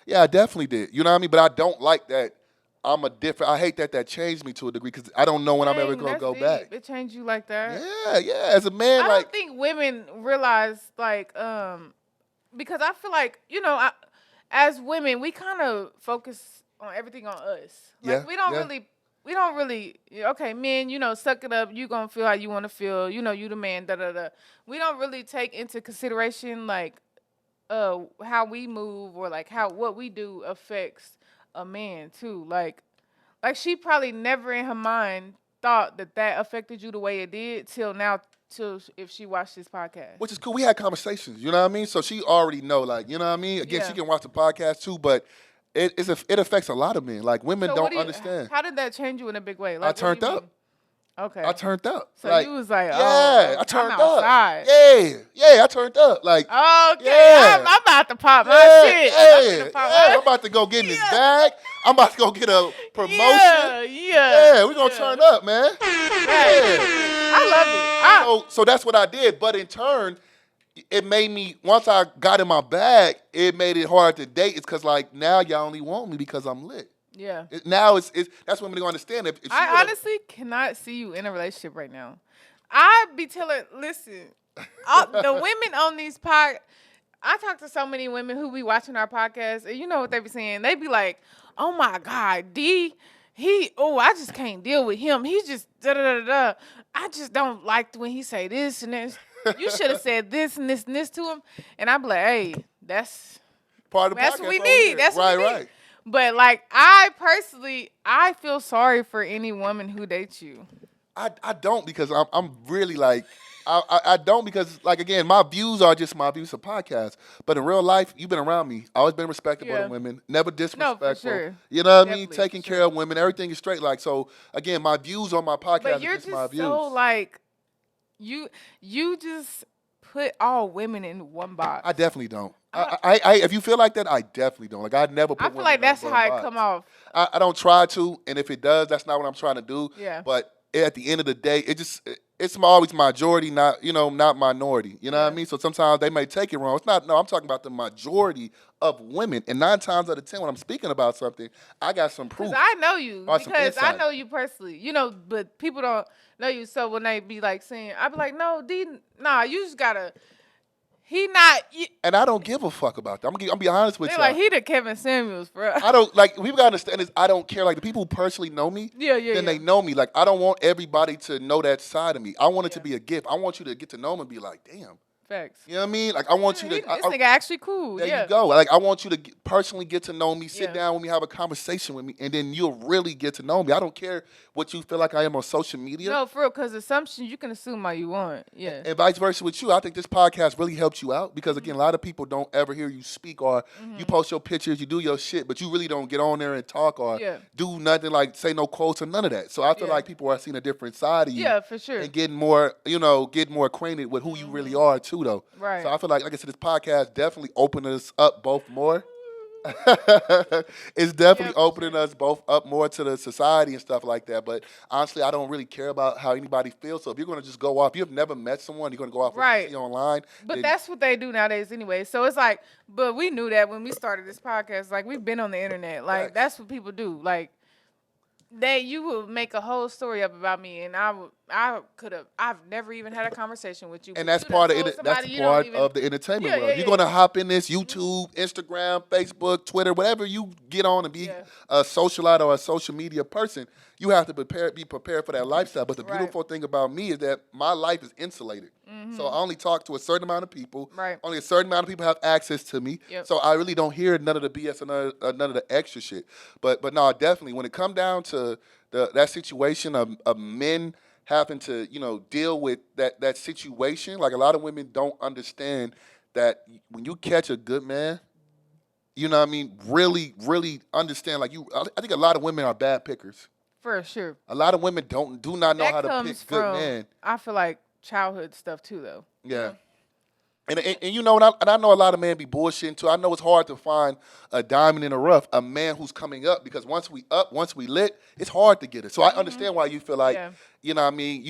yeah, I definitely did. You know what I mean? But I don't like that. I hate that changed me to a degree because I don't know when I'm ever going to go back. It changed you like that? Yeah. As a man, I don't think women realize, like, because I feel like, as women, we kind of focus on everything on us. Like, we don't really, okay, men, suck it up. You going to feel how you want to feel. You the man, da-da-da. We don't really take into consideration, like, how we move or, like, what we do affects a man too. Like she probably never in her mind thought that affected you the way it did till if she watched this podcast. Which is cool. We had conversations, you know what I mean? So she already know, like, you know what I mean? Again, she can watch the podcast too, but it affects a lot of men. Like, women don't understand. How did that change you in a big way? Like, I turned up. Okay. I turned up. So you was like, I turned up. I turned up. Like, okay, I'm about to pop my shit. I'm about to go get in this bag. I'm about to go get a promotion. Yeah, we're going to turn up, man. I love it. So that's what I did. But in turn, it made me, once I got in my bag, it made it hard to date. It's because, like, now y'all only want me because I'm lit. Yeah. Now it's that's when we're going to understand. If I honestly cannot see you in a relationship right now. I be telling, listen, the women on these podcasts, I talk to so many women who be watching our podcast, and you know what they be saying? They be like, oh my God, I just can't deal with him. He just da-da-da-da. I just don't like when he say this and this. You should have said this and this and this to him. And I be like, hey, that's part of the podcast. That's what we need. That's what we need. Right. But, like, I feel sorry for any woman who dates you. I don't, because I'm really, like, I don't, because, like, again, my views are just my views of podcasts. But in real life, you've been around me. Always been respectable to women. Never disrespectful. No, for sure. You know what I mean? Taking care of women. Everything is straight. Like, so, again, my views on my podcast are just my views. But you're just so, like, you just put all women in one box. I definitely don't. I if you feel like that, I definitely don't. Like, I never put. I feel like that's how it come off. I don't try to, and if it does, that's not what I'm trying to do. Yeah. But at the end of the day, it's always majority, not minority. You know what I mean? So sometimes they may take it wrong. It's not. No, I'm talking about the majority of women, and 9 times out of 10, when I'm speaking about something, I got some proof. Because I know you. Because I know you personally. But people don't know you. So when they be like saying, I be like, no, you just gotta. He not. And I don't give a fuck about that. I'm gonna be honest with you. Like, he the Kevin Samuels, bro. I don't, like, people gotta understand this. I don't care. Like, the people who personally know me, then they know me. Like, I don't want everybody to know that side of me. I want it to be a gift. I want you to get to know me and be like, damn. Facts. You know what I mean? Like, I want you to. This nigga actually cool. There you go. Like, I want you to personally get to know me, sit down with me, have a conversation with me, and then you'll really get to know me. I don't care what you feel like I am on social media. No, for real, because assumptions, you can assume all you want. Yeah. And vice versa with you. I think this podcast really helps you out because, again, a lot of people don't ever hear you speak, or you post your pictures, you do your shit, but you really don't get on there and talk or do nothing, like say no quotes or none of that. So I feel like people are seeing a different side of you. Yeah, for sure. And getting more, getting more acquainted with who you really are too, though. Right. So I feel like I said, this podcast definitely opened us up both more. It's definitely opening us both up more to the society and stuff like that. But honestly, I don't really care about how anybody feels. So if you're going to just go off, you've never met someone, you're going to go off what you see online. But that's what they do nowadays anyway. So it's like, but we knew that when we started this podcast. Like, we've been on the internet. Like, that's what people do. Like, that you would make a whole story up about me, and I've never even had a conversation with you. And that's part of the entertainment world. You're gonna hop in this YouTube, Instagram, Facebook, Twitter, whatever you get on and be a socialite or a social media person. You have to be prepared for that lifestyle. But the beautiful thing about me is that my life is insulated. So I only talk to a certain amount of people. Only a certain amount of people have access to me. So I really don't hear none of the BS and none of the extra shit. But no, definitely when it comes down to that situation of men having to, deal with that situation, like a lot of women don't understand that when you catch a good man, really, really understand. Like I think a lot of women are bad pickers. For sure. A lot of women do not know how to pick good men. I feel like childhood stuff too, though. Yeah. And I know a lot of men be bullshitting too. I know it's hard to find a diamond in the rough, a man who's coming up, because once we lit, it's hard to get it. So I understand why you feel like, you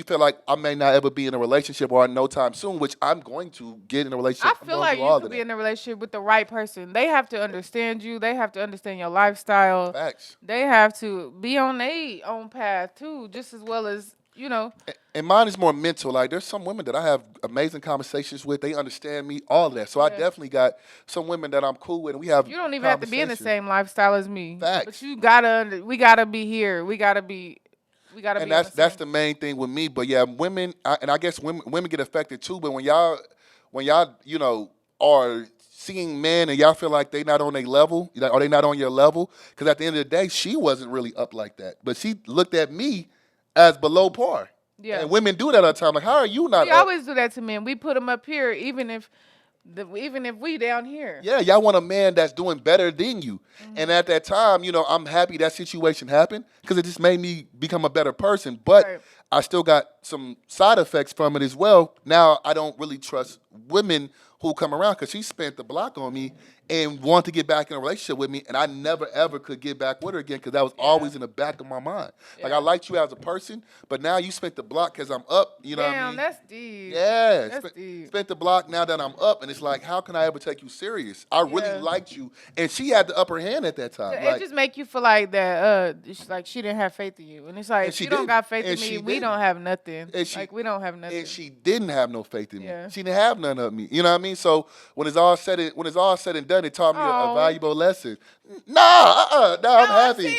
feel like I may not ever be in a relationship or no time soon, which I'm going to get in a relationship. I feel like you could be in a relationship with the right person. They have to understand you. They have to understand your lifestyle. Facts. They have to be on their own path too, just as well as, And mine is more mental. Like, there's some women that I have amazing conversations with. They understand me, all of that. So I definitely got some women that I'm cool with, and we have. You don't even have to be in the same lifestyle as me. Facts. But we gotta be here. We gotta be. And that's the main thing with me. But yeah, women, and I guess women get affected too. But when y'all, are seeing men and y'all feel like they not on their level, or they not on your level, because at the end of the day, she wasn't really up like that, but she looked at me as below par. Yeah. And women do that all the time. Like, how are you not We always do that to men. We put them up here even if we down here. Yeah, y'all want a man that's doing better than you. Mm-hmm. And at that time, I'm happy that situation happened because it just made me become a better person. But I still got some side effects from it as well. Now I don't really trust women who come around because she spent the block on me and want to get back in a relationship with me, and I never, ever could get back with her again because that was always in the back of my mind. Yeah. Like, I liked you as a person, but now you spent the block because I'm up, what I mean? That's deep. Yeah. That's deep. Spent the block now that I'm up, and it's like, how can I ever take you serious? I really liked you, and she had the upper hand at that time. It just make you feel like that, like she didn't have faith in you. And it's like, if you don't got faith in me, we don't have nothing. We don't have nothing. And she didn't have no faith in me. She didn't have none of me. You know what I mean? So when it's all said and done, it taught me a valuable lesson. I'm happy.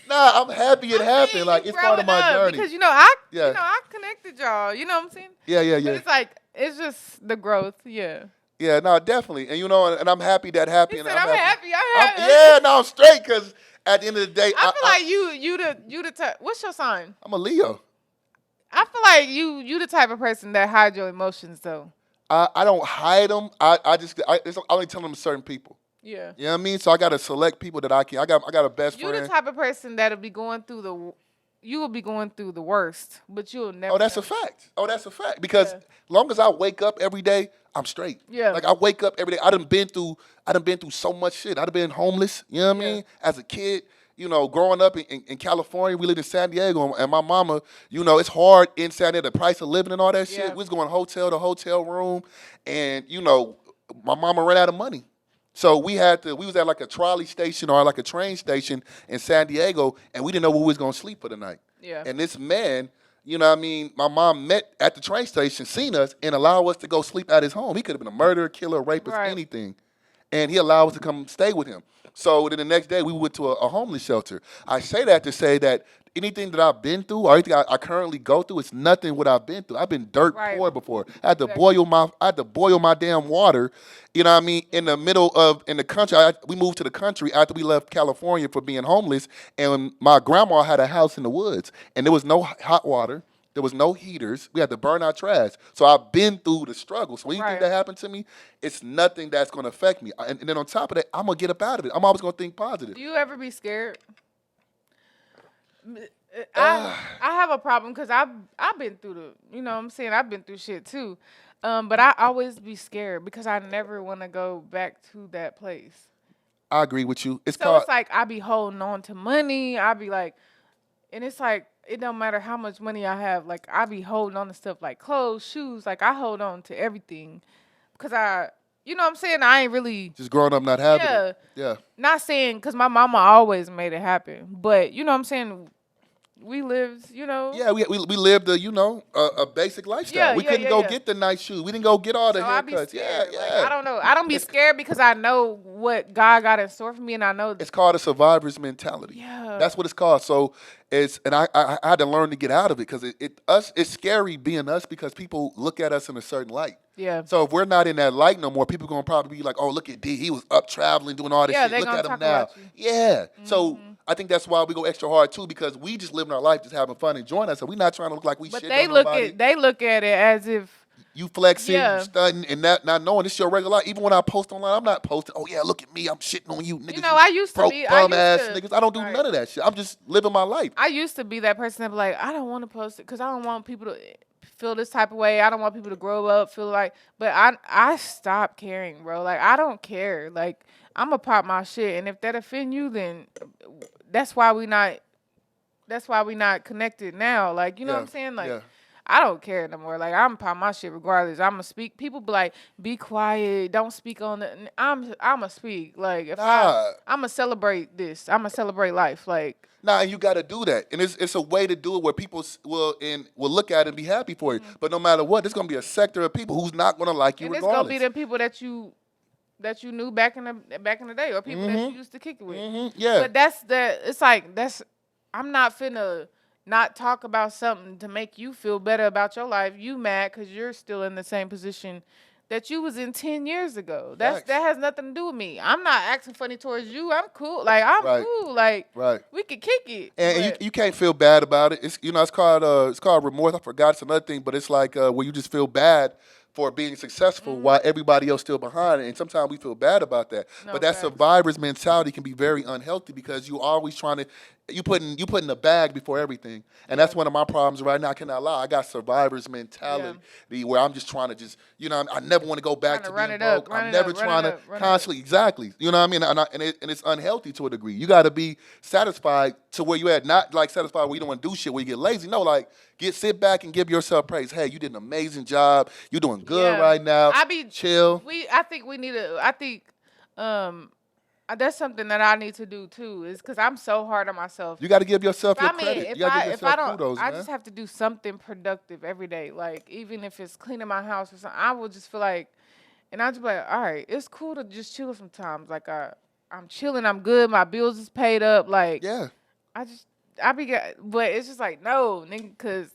I'm happy it happened. Like, it's part of my journey. Because I connected y'all. You know what I'm saying? Yeah. But it's like it's just the growth. Yeah. Yeah, no, definitely. And and I'm happy that happened. I'm happy. I'm straight because at the end of the day, I feel like you the type. What's your sign? I'm a Leo. I feel like you the type of person that hides your emotions though. I don't hide them. I only tell them to certain people. Yeah. You know what I mean? So I got to select people that I can. I got a best friend. You the type of person that'll be going through you will be going through the worst, but you'll never. Oh, that's a fact. Because long as I wake up every day, I'm straight. Yeah. Like, I wake up every day. I done been through so much shit. I done been homeless. You know what I mean? As a kid. Growing up in California, we lived in San Diego, and my mama, it's hard in San Diego, the price of living and all that shit. We was going hotel to hotel room, and, my mama ran out of money. So we was at like a trolley station or like a train station in San Diego, and we didn't know where we was going to sleep for the night. Yeah. And this man, my mom met at the train station, seen us, and allowed us to go sleep at his home. He could have been a murderer, killer, rapist, anything. And he allowed us to come stay with him. So then the next day, we went to a homeless shelter. I say that to say that anything that I've been through or anything I currently go through, it's nothing what I've been through. I've been dirt poor before. I had to boil my damn water, in the country. We moved to the country after we left California for being homeless, and my grandma had a house in the woods, and there was no hot water. There was no heaters. We had to burn our trash. So I've been through the struggle. So anything that happened to me, it's nothing that's going to affect me. And then on top of that, I'm going to get up out of it. I'm always going to think positive. Do you ever be scared? I have a problem because I've been through I've been through shit too. But I always be scared because I never want to go back to that place. I agree with you. It's like I be holding on to money. I be like, and it's like, it don't matter how much money I have. Like, I be holding on to stuff like clothes, shoes. Like, I hold on to everything because you know what I'm saying? I ain't really. Just growing up not having it. Yeah. Not saying because my mama always made it happen. But, you know what I'm saying? we lived, you know. Yeah, we lived a basic lifestyle. We couldn't go get the nice shoes. We didn't go get all the haircuts. Yeah. Like, I don't know. I don't be scared because I know what God got in store for me, and I know it's called a survivor's mentality. Yeah, that's what it's called. So I had to learn to get out of it because it's scary being us because people look at us in a certain light. Yeah. So if we're not in that light no more, people gonna probably be like, "Oh, look at D. He was up traveling, doing all this shit. Look at him now." Yeah. So I think that's why we go extra hard too, because we just living our life, just having fun, enjoying us. So we're not trying to look like we shit on nobody. But they look at it as if you flexing, you stunting, and not knowing it's your regular life. Even when I post online, I'm not posting. Oh yeah, look at me, I'm shitting on you, niggas. You know, I used to be bum ass niggas. I don't do none of that shit. I'm just living my life. I used to be that person that be like, I don't want to post it because I don't want people to feel this type of way. I don't want people to grow up, feel like, but I stopped caring, bro. Like, I don't care. Like, I'm gonna pop my shit, and if that offend you, then that's why we not connected now. Like, you know what I'm saying? Like, I don't care no more. Like, I'm pop my shit regardless. I'm gonna speak. People be like, be quiet, don't speak on it. I'm gonna speak. Like, if I'm gonna celebrate this. I'm gonna celebrate life. Like, and you got to do that, and it's a way to do it where people will look at it and be happy for you. But no matter what, there's gonna be a sector of people who's not gonna like you. And regardless. It's gonna be the people that you knew back in the day, or people that you used to kick it with. Yeah. But I'm not finna not talk about something to make you feel better about your life. You mad because you're still in the same position that you was in 10 years ago. That has nothing to do with me. I'm not acting funny towards you. I'm cool. Like, I'm cool. Like, we could kick it. And you can't feel bad about it. It's called remorse. I forgot it's another thing, but it's like where you just feel bad for being successful while everybody else still behind it. And sometimes we feel bad about that. But that survivor's mentality can be very unhealthy because you always trying to you putting the bag before everything. And that's one of my problems right now. I cannot lie. I got survivor's mentality where I'm just trying to just, I never want to go back to being broke. I'm never trying to constantly, you know what I mean? And it's unhealthy to a degree. You got to be satisfied to where you at, not like satisfied where you don't want to do shit, where you get lazy. No, like sit back and give yourself praise. Hey, you did an amazing job. You're doing good right now. Chill. That's something that I need to do too, is because I'm so hard on myself. You got to give yourself your credit. If I don't, kudos, I just have to do something productive every day. Like, even if it's cleaning my house or something, I will just feel like, and I'll just be like, all right, it's cool to just chill sometimes. Like, I'm chilling, I'm good, my bills is paid up. Like, but it's just like, no, nigga, because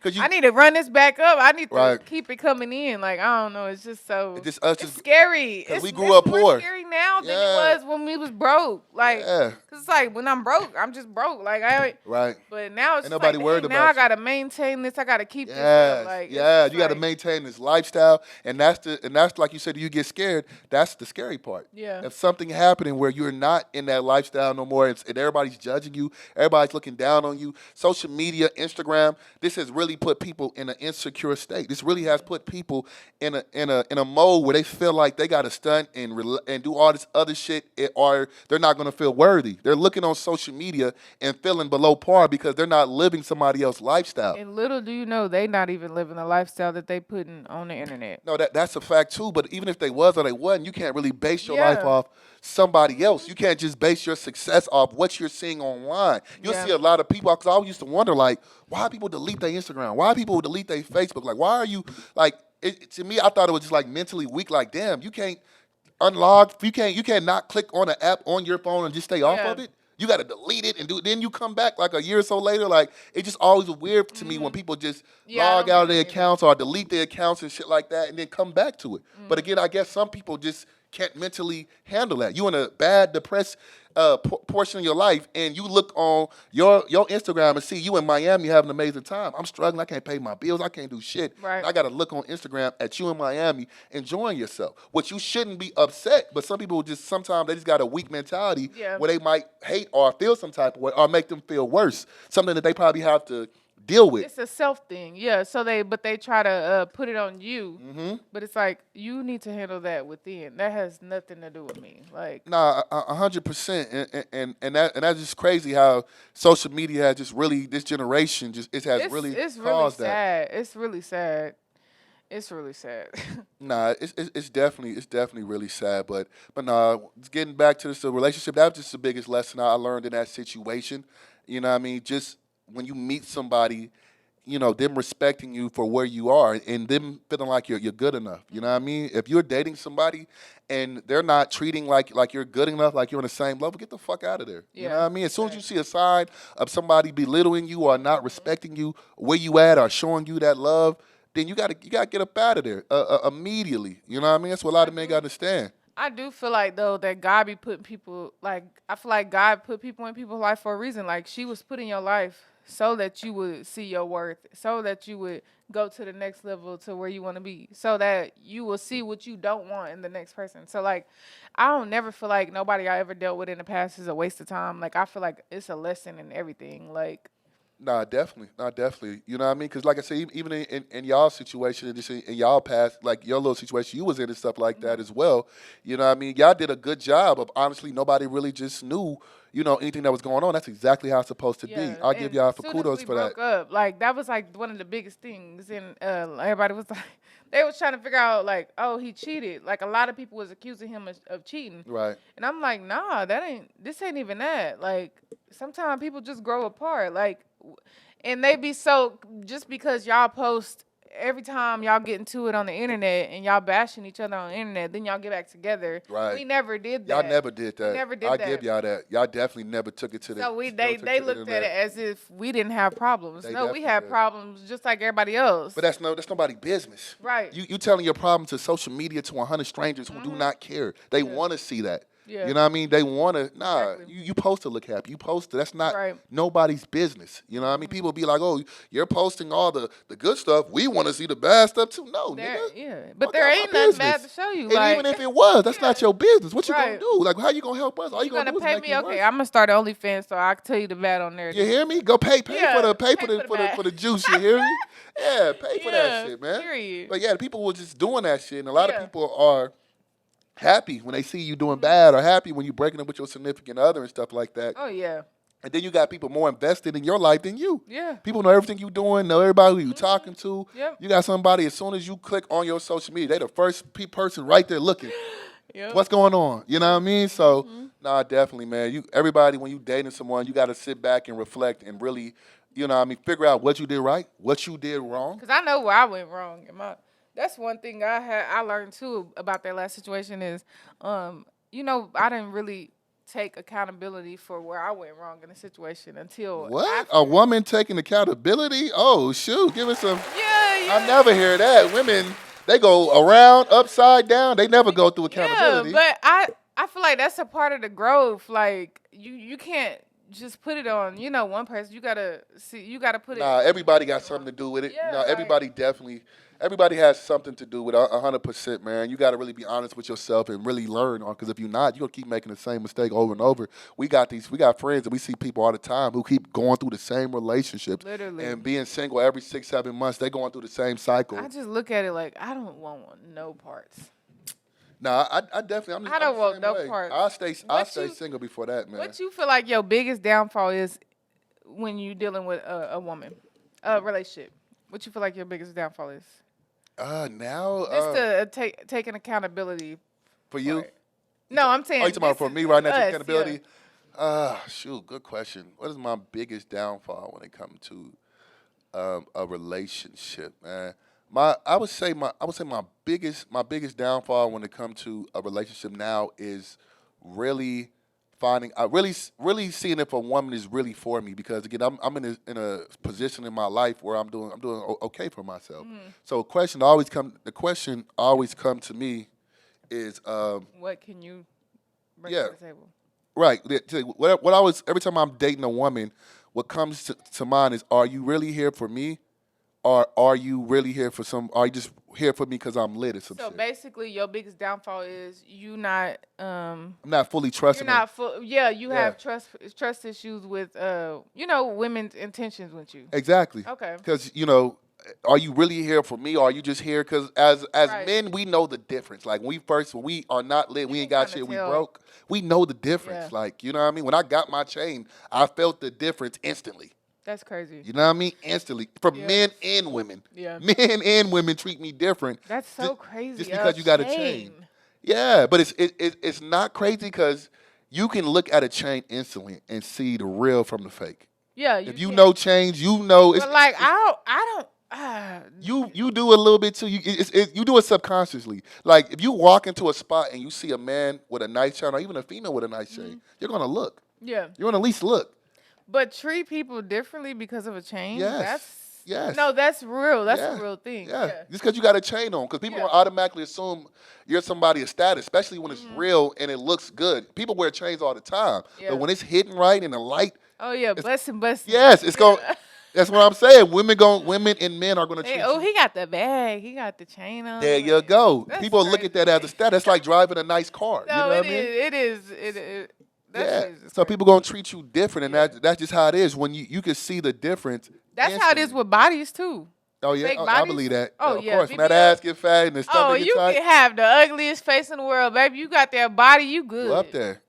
I need to run this back up. I need to keep it coming in. Like, I don't know. It's just so it's scary. We grew up poor. It's more scary now than it was when we was broke. Like, cause it's like when I'm broke, I'm just broke. Like But now it's nobody worried about now I gotta maintain this. I gotta keep this up. Like, you gotta maintain this lifestyle, and that's like you said. You get scared. That's the scary part. Yeah. If something happening where you're not in that lifestyle no more, and everybody's judging you, everybody's looking down on you. Social media, Instagram, this has really put people in an insecure state. This really has put people in a mode where they feel like they got to stunt and do all this other shit, or they're not going to feel worthy. They're looking on social media and feeling below par because they're not living somebody else's lifestyle. And little do you know, they not even living the lifestyle that they putting on the internet. No, that's a fact too. But even if they was or they wasn't, you can't really base your life off somebody else. You can't just base your success off what you're seeing online. You'll see a lot of people, because I always used to wonder, like, why people delete their Instagram? Why people delete their Facebook? Like, why are you, like, to me, I thought it was just, like, mentally weak. Like, damn, you can't unlog, you can't not click on an app on your phone and just stay off of it. You got to delete it and then you come back like a year or so later. Like, it just always was weird to me when people just log out of their accounts or delete their accounts and shit like that and then come back to it. But again, I guess some people just can't mentally handle that. You in a bad, depressed portion of your life, and you look on your Instagram and see you in Miami having an amazing time. I'm struggling. I can't pay my bills. I can't do shit. Right. I got to look on Instagram at you in Miami enjoying yourself, which you shouldn't be upset. But some people sometimes they just got a weak mentality where they might hate or feel some type of way or make them feel worse. Something that they probably have to deal with. It's a self thing, So they try to put it on you, but it's like you need to handle that within. That has nothing to do with me. Like, 100%, and that's just crazy how social media has just really this generation it's caused really that. Sad. It's really sad. It's really sad. It's definitely really sad. But getting back to this relationship, that was just the biggest lesson I learned in that situation. You know what I mean? Just when you meet somebody, them respecting you for where you are and them feeling like you're good enough. You know what I mean? If you're dating somebody and they're not treating like you're good enough, like you're on the same level, get the fuck out of there. You know what I mean? As soon as you see a sign of somebody belittling you or not respecting you where you at or showing you that love, then you gotta get up out of there immediately. You know what I mean? That's what a lot of men gotta understand. I do feel like though that God be putting people I feel like God put people in people's life for a reason. Like she was put in your life so that you would see your worth, so that you would go to the next level to where you want to be, so that you will see what you don't want in the next person. So like I don't never feel like nobody I ever dealt with in the past is a waste of time. Like I feel like it's a lesson in everything. Like Nah, definitely. Nah, definitely. You know what I mean? Because like I said, even in y'all situation, in y'all past, like your little situation you was in and stuff like that as well, you know what I mean? Y'all did a good job of, honestly, nobody really just knew, anything that was going on. That's exactly how it's supposed to be. I'll give y'all for kudos for that. Broke up, like, that was, like, one of the biggest things. And everybody was, like, they was trying to figure out, like, oh, he cheated. Like, a lot of people was accusing him of cheating. Right. And I'm like, nah, this ain't even that. Like, sometimes people just grow apart. Like, and they be so, just because y'all post every time y'all get into it on the internet and y'all bashing each other on the internet, then y'all get back together. Right. We never did that. Y'all never did that. We never did I that. give y'all that. Y'all definitely never took it to the. So they looked at it as if we didn't have problems. No, we had problems just like everybody else. But that's nobody's business. Right. You telling your problem to social media to 100 strangers who do not care. They want to see that. Yeah. You know what I mean? They want to, exactly. You supposed to look happy. You supposed to. That's not nobody's business. You know what I mean? People be like, oh, you're posting all the good stuff. We want to see the bad stuff too. No, nigga. Yeah. But there ain't nothing bad to show you. And like, even if it was, that's not your business. What you going to do? Like, how you going to help us? All you going to do is pay make me? it Okay, worse. I'm going to start OnlyFans so I can tell you the bad on there. You hear me? Go pay for the juice. You hear me? Yeah, pay for that shit, man. Period. But yeah, people were just doing that shit. And a lot of people are happy when they see you doing bad, or happy when you're breaking up with your significant other and stuff like that. Oh, yeah. And then you got people more invested in your life than you. Yeah. People know everything you're doing, know everybody who you're talking to. Yep. You got somebody, as soon as you click on your social media, they the first person right there looking. Yep. What's going on? You know what I mean? So, nah, definitely, man. Everybody, when you dating someone, you got to sit back and reflect and really, figure out what you did right, what you did wrong. Because I know where I went wrong. That's one thing I learned too about that last situation is, I didn't really take accountability for where I went wrong in the situation until what? A woman taking accountability? Oh shoot! Give us some. Yeah. I never hear that. Women, they go around upside down. They never go through accountability. Yeah, but I feel like that's a part of the growth. Like you can't just put it on, one person. You gotta put it. Nah, everybody got something to do with it. Yeah, everybody has something to do with it, 100%, man. You got to really be honest with yourself and really learn on, because if you're not, you're going to keep making the same mistake over and over. We got friends and we see people all the time who keep going through the same relationships. Literally. And being single every 6-7 months, they going through the same cycle. I just look at it like, I don't want no parts. Nah, I definitely. I don't want no parts. I'll stay single before that, man. What you feel like your biggest downfall is when you dealing with a woman, a relationship? What you feel like your biggest downfall is? Now. Just to taking accountability. For you? No, I'm saying. Oh, you talking about for me right now? Taking accountability. Yeah. Shoot, good question. What is my biggest downfall when it comes to a relationship, man? I would say my biggest downfall when it comes to a relationship now is really really seeing if a woman is really for me, because again I'm in a position in my life where I'm doing okay for myself. So the question always come to me is what can you bring to the table? Right. What I was, every time I'm dating a woman, what comes to mind is, are you really here for me? Or are you really here for are you just here for me because I'm lit or some shit? So basically, your biggest downfall is you not. I'm not fully trusting. You're not full. Yeah, you have trust issues with women's intentions with you. Exactly. Okay. Because are you really here for me, or are you just here because as men we know the difference. Like when we are not lit, we ain't got shit, we broke. We know the difference. Yeah. Like you know what I mean. When I got my chain, I felt the difference instantly. That's crazy. You know what I mean? Instantly. For men and women. Yeah. Men and women treat me different. That's so crazy. Just because you got a chain. Yeah, but it's not crazy because you can look at a chain instantly and see the real from the fake. Yeah, if you know change, you know. But like I don't. You do a little bit too. You do it subconsciously. Like if you walk into a spot and you see a man with a nice chain, or even a female with a nice chain, you're gonna look. Yeah. You're gonna at least look. But treat people differently because of a chain. Yes. No, that's real. That's a real thing. Yeah. Just because you got a chain on, because people will automatically assume you're somebody of status, especially when it's real and it looks good. People wear chains all the time, but when it's hidden right in the light. Oh yeah, busting. Yes, it's going. That's what I'm saying. Women and men are going to treat you. Oh, he got the bag. He got the chain on. There you go. People look at that as a status. That's like driving a nice car. No, you know what I mean? It is. So people going to treat you different, and that's just how it is. When you can see the difference. That's how it is with bodies too. Oh yeah, I believe that. Oh of course. When that ass get fat and the stomach get tight. You can have the ugliest face in the world, baby. You got that body, you good.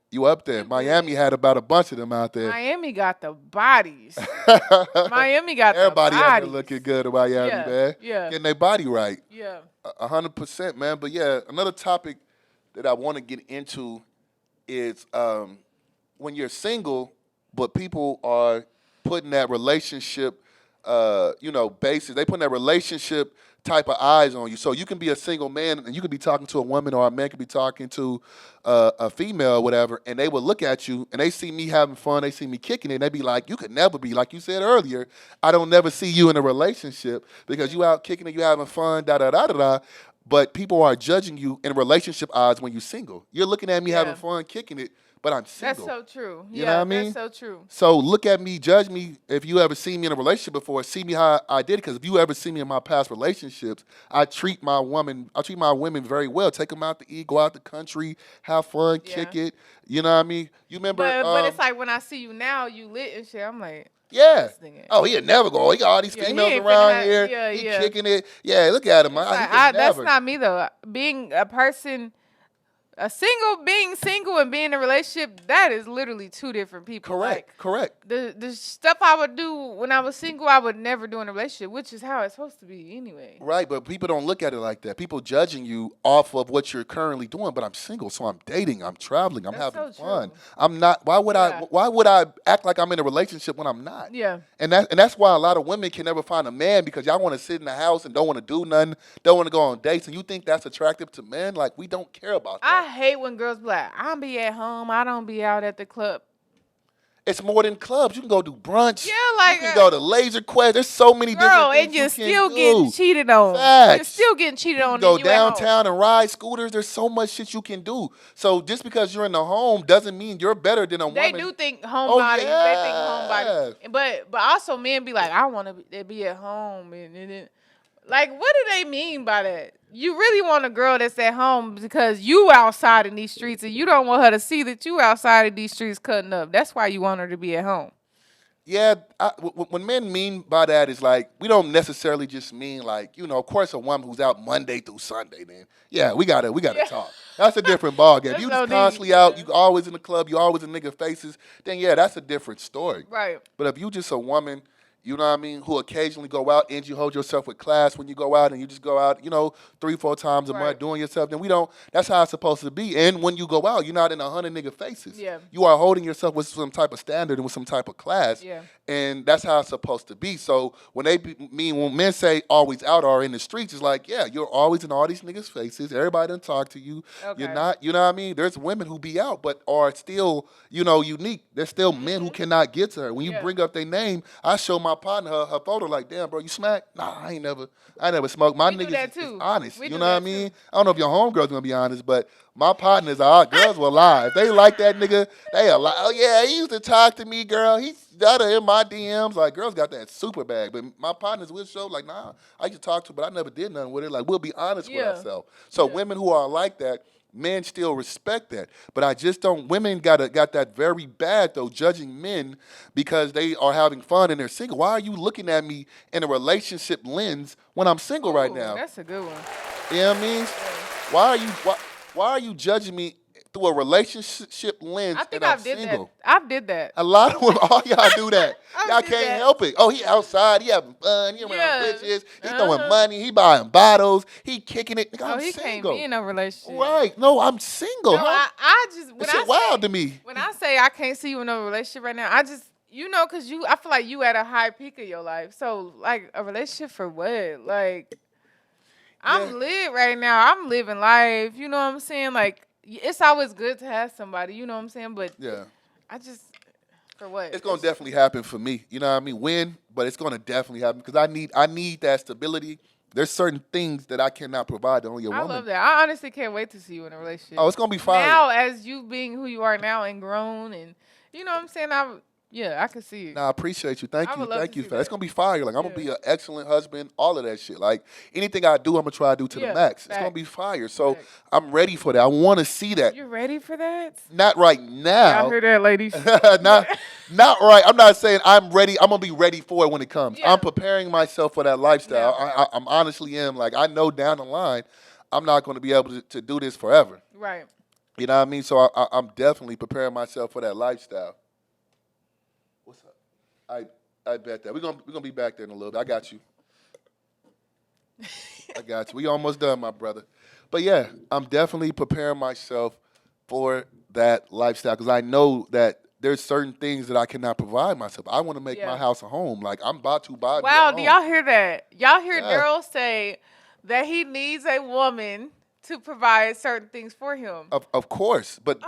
You up there. Miami had about a bunch of them out there. Miami got the bodies. Miami got Everybody the bodies. out there looking good in Miami, man. Yeah. Getting their body right. Yeah. 100%, man. But yeah, another topic that I want to get into is when you're single, but people are putting that relationship, basis. They putting that relationship type of eyes on you. So you can be a single man and you could be talking to a woman, or a man could be talking to a female or whatever, and they would look at you and they see me having fun, they see me kicking it, and they be like, you could never be, like you said earlier, I don't never see you in a relationship because you out kicking it, you having fun, da-da-da-da-da. But people are judging you in relationship odds when you're single. You're looking at me having fun, kicking it, but I'm single. That's so true. You know what I mean? That's so true. So look at me, judge me if you ever seen me in a relationship before. See me how I did it, because if you ever see me in my past relationships, I treat my women very well. Take them out to eat, go out the country, have fun, kick it. You know what I mean? You remember? But it's like when I see you now, you lit and shit. I'm like. Yeah. Oh, he'll never go. He got all these females around here. He kicking it. Yeah, look at him. That's not me though. Being a person, being single and being in a relationship, that is literally two different people. Correct. The stuff I would do when I was single, I would never do in a relationship, which is how it's supposed to be anyway. Right, but people don't look at it like that. People judging you off of what you're currently doing. But I'm single, so I'm dating, I'm traveling, I'm having fun. I'm not. Why would I act like I'm in a relationship when I'm not? Yeah. And that's why a lot of women can never find a man, because y'all want to sit in the house and don't want to do nothing, don't want to go on dates, and you think that's attractive to men. Like, we don't care about that. I hate when girls be like, I be at home, I don't be out at the club. It's more than clubs. You can go do brunch. Yeah, like you can go to Laser Quest. There's so many different things and you're still getting cheated on. Facts. You're still getting cheated on. Go downtown and ride scooters. There's so much shit you can do. So just because you're in the home doesn't mean you're better than a woman. They do think homebodies. Yeah. They think homebodies. But also men be like, I want to be at home and like, what do they mean by that? You really want a girl that's at home because you outside in these streets and you don't want her to see that you outside in these streets cutting up. That's why you want her to be at home. Yeah, when men mean by that is like, we don't necessarily just mean like, of course a woman who's out Monday through Sunday, then we gotta talk. That's a different ballgame. You just constantly out, you always in the club, you always in nigga faces, then that's a different story. Right. But if you just a woman, you know what I mean, who occasionally go out and you hold yourself with class when you go out, and you just go out, 3-4 times a month doing yourself, then that's how it's supposed to be. And when you go out, you're not in 100 nigga faces. Yeah. You are holding yourself with some type of standard and with some type of class. Yeah. And that's how it's supposed to be. So when when men say always out or in the streets, it's like, you're always in all these niggas' faces. Everybody done talk to you. Okay. You're not, you know what I mean? There's women who be out but are still, unique. There's still men who cannot get to her. When you bring up their name, I show my partner her photo like, damn, bro, you smack? Nah, I never smoked. My niggas is honest. You know what I mean? I don't know if your homegirl's gonna be honest, but my partners are girls will lie. If they like that nigga, they are like, oh yeah, he used to talk to me, girl. He's in my DMs. Like, girls got that super bag. But my partners will show like, nah, I used to talk to her, but I never did nothing with it. Like, we'll be honest with ourselves. So women who are like that, men still respect that. But I just don't, women got that very bad, though, judging men because they are having fun and they're single. Why are you looking at me in a relationship lens when I'm single right now? That's a good one. You know what I mean? Why are you judging me through a relationship lens and I'm single? I did that. A lot of women, all y'all do that. Y'all can't help it. Oh, he outside, he having fun, he around bitches, he throwing money, he buying bottles, he kicking it. I'm he single. Can't be in a relationship. Right. No, I'm single. No, I just, it's wild to me. When I say I can't see you in a relationship right now, You know, cause I feel like you at a high peak of your life. So like a relationship for what? Like I'm lit right now. I'm living life. You know what I'm saying? Like it's always good to have somebody. You know what I'm saying? But I just for what? It's gonna definitely happen for me. You know what I mean? When, but it's gonna definitely happen because I need that stability. There's certain things that I cannot provide to only a woman. I love that. I honestly can't wait to see you in a relationship. Oh, it's gonna be fire. Now, as you being who you are now and grown, and you know what I'm saying, I can see it. Nah, I appreciate you. Thank you for that. It's gonna be fire. Like I'm gonna be an excellent husband. All of that shit. Like anything I do, I'm gonna try to do to the max. It's gonna be fire. So I'm ready for that. I want to see that. You ready for that? Not right now. I heard that, ladies. not right. I'm not saying I'm ready. I'm gonna be ready for it when it comes. Yeah. I'm preparing myself for that lifestyle. I'm honestly am. Like I know down the line, I'm not gonna be able to do this forever. Right. You know what I mean? So I'm definitely preparing myself for that lifestyle. What's up? I bet that we're gonna be back there in a little bit. I got you. I got you. We almost done, my brother. But yeah, I'm definitely preparing myself for that lifestyle because I know that there's certain things that I cannot provide myself. I want to make my house a home. Like I'm about to buy. Wow, do y'all hear that? Y'all hear Darryl say that he needs a woman to provide certain things for him. Of course, but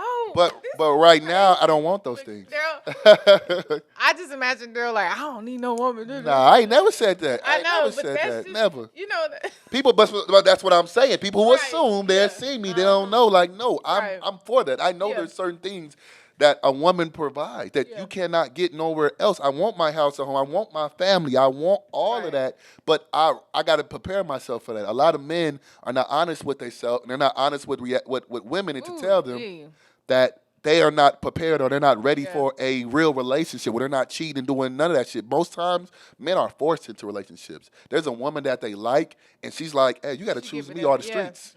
right now I don't want those things. Darryl, I just imagine Darryl like I don't need no woman. Nah, I ain't never said that. I know, never but said that's that. just, never. You know that. People, but that's what I'm saying. People who assume they'll see me, they don't know. Like, no, I'm for that. I know there's certain things that a woman provides that you cannot get nowhere else. I want my house at home. I want my family. I want all of that. But I got to prepare myself for that. A lot of men are not honest with themselves, and they're not honest with women, and to tell them that they are not prepared or they're not ready for a real relationship where they're not cheating and doing none of that shit. Most times, men are forced into relationships. There's a woman that they like, and she's like, hey, you got to choose me or the streets.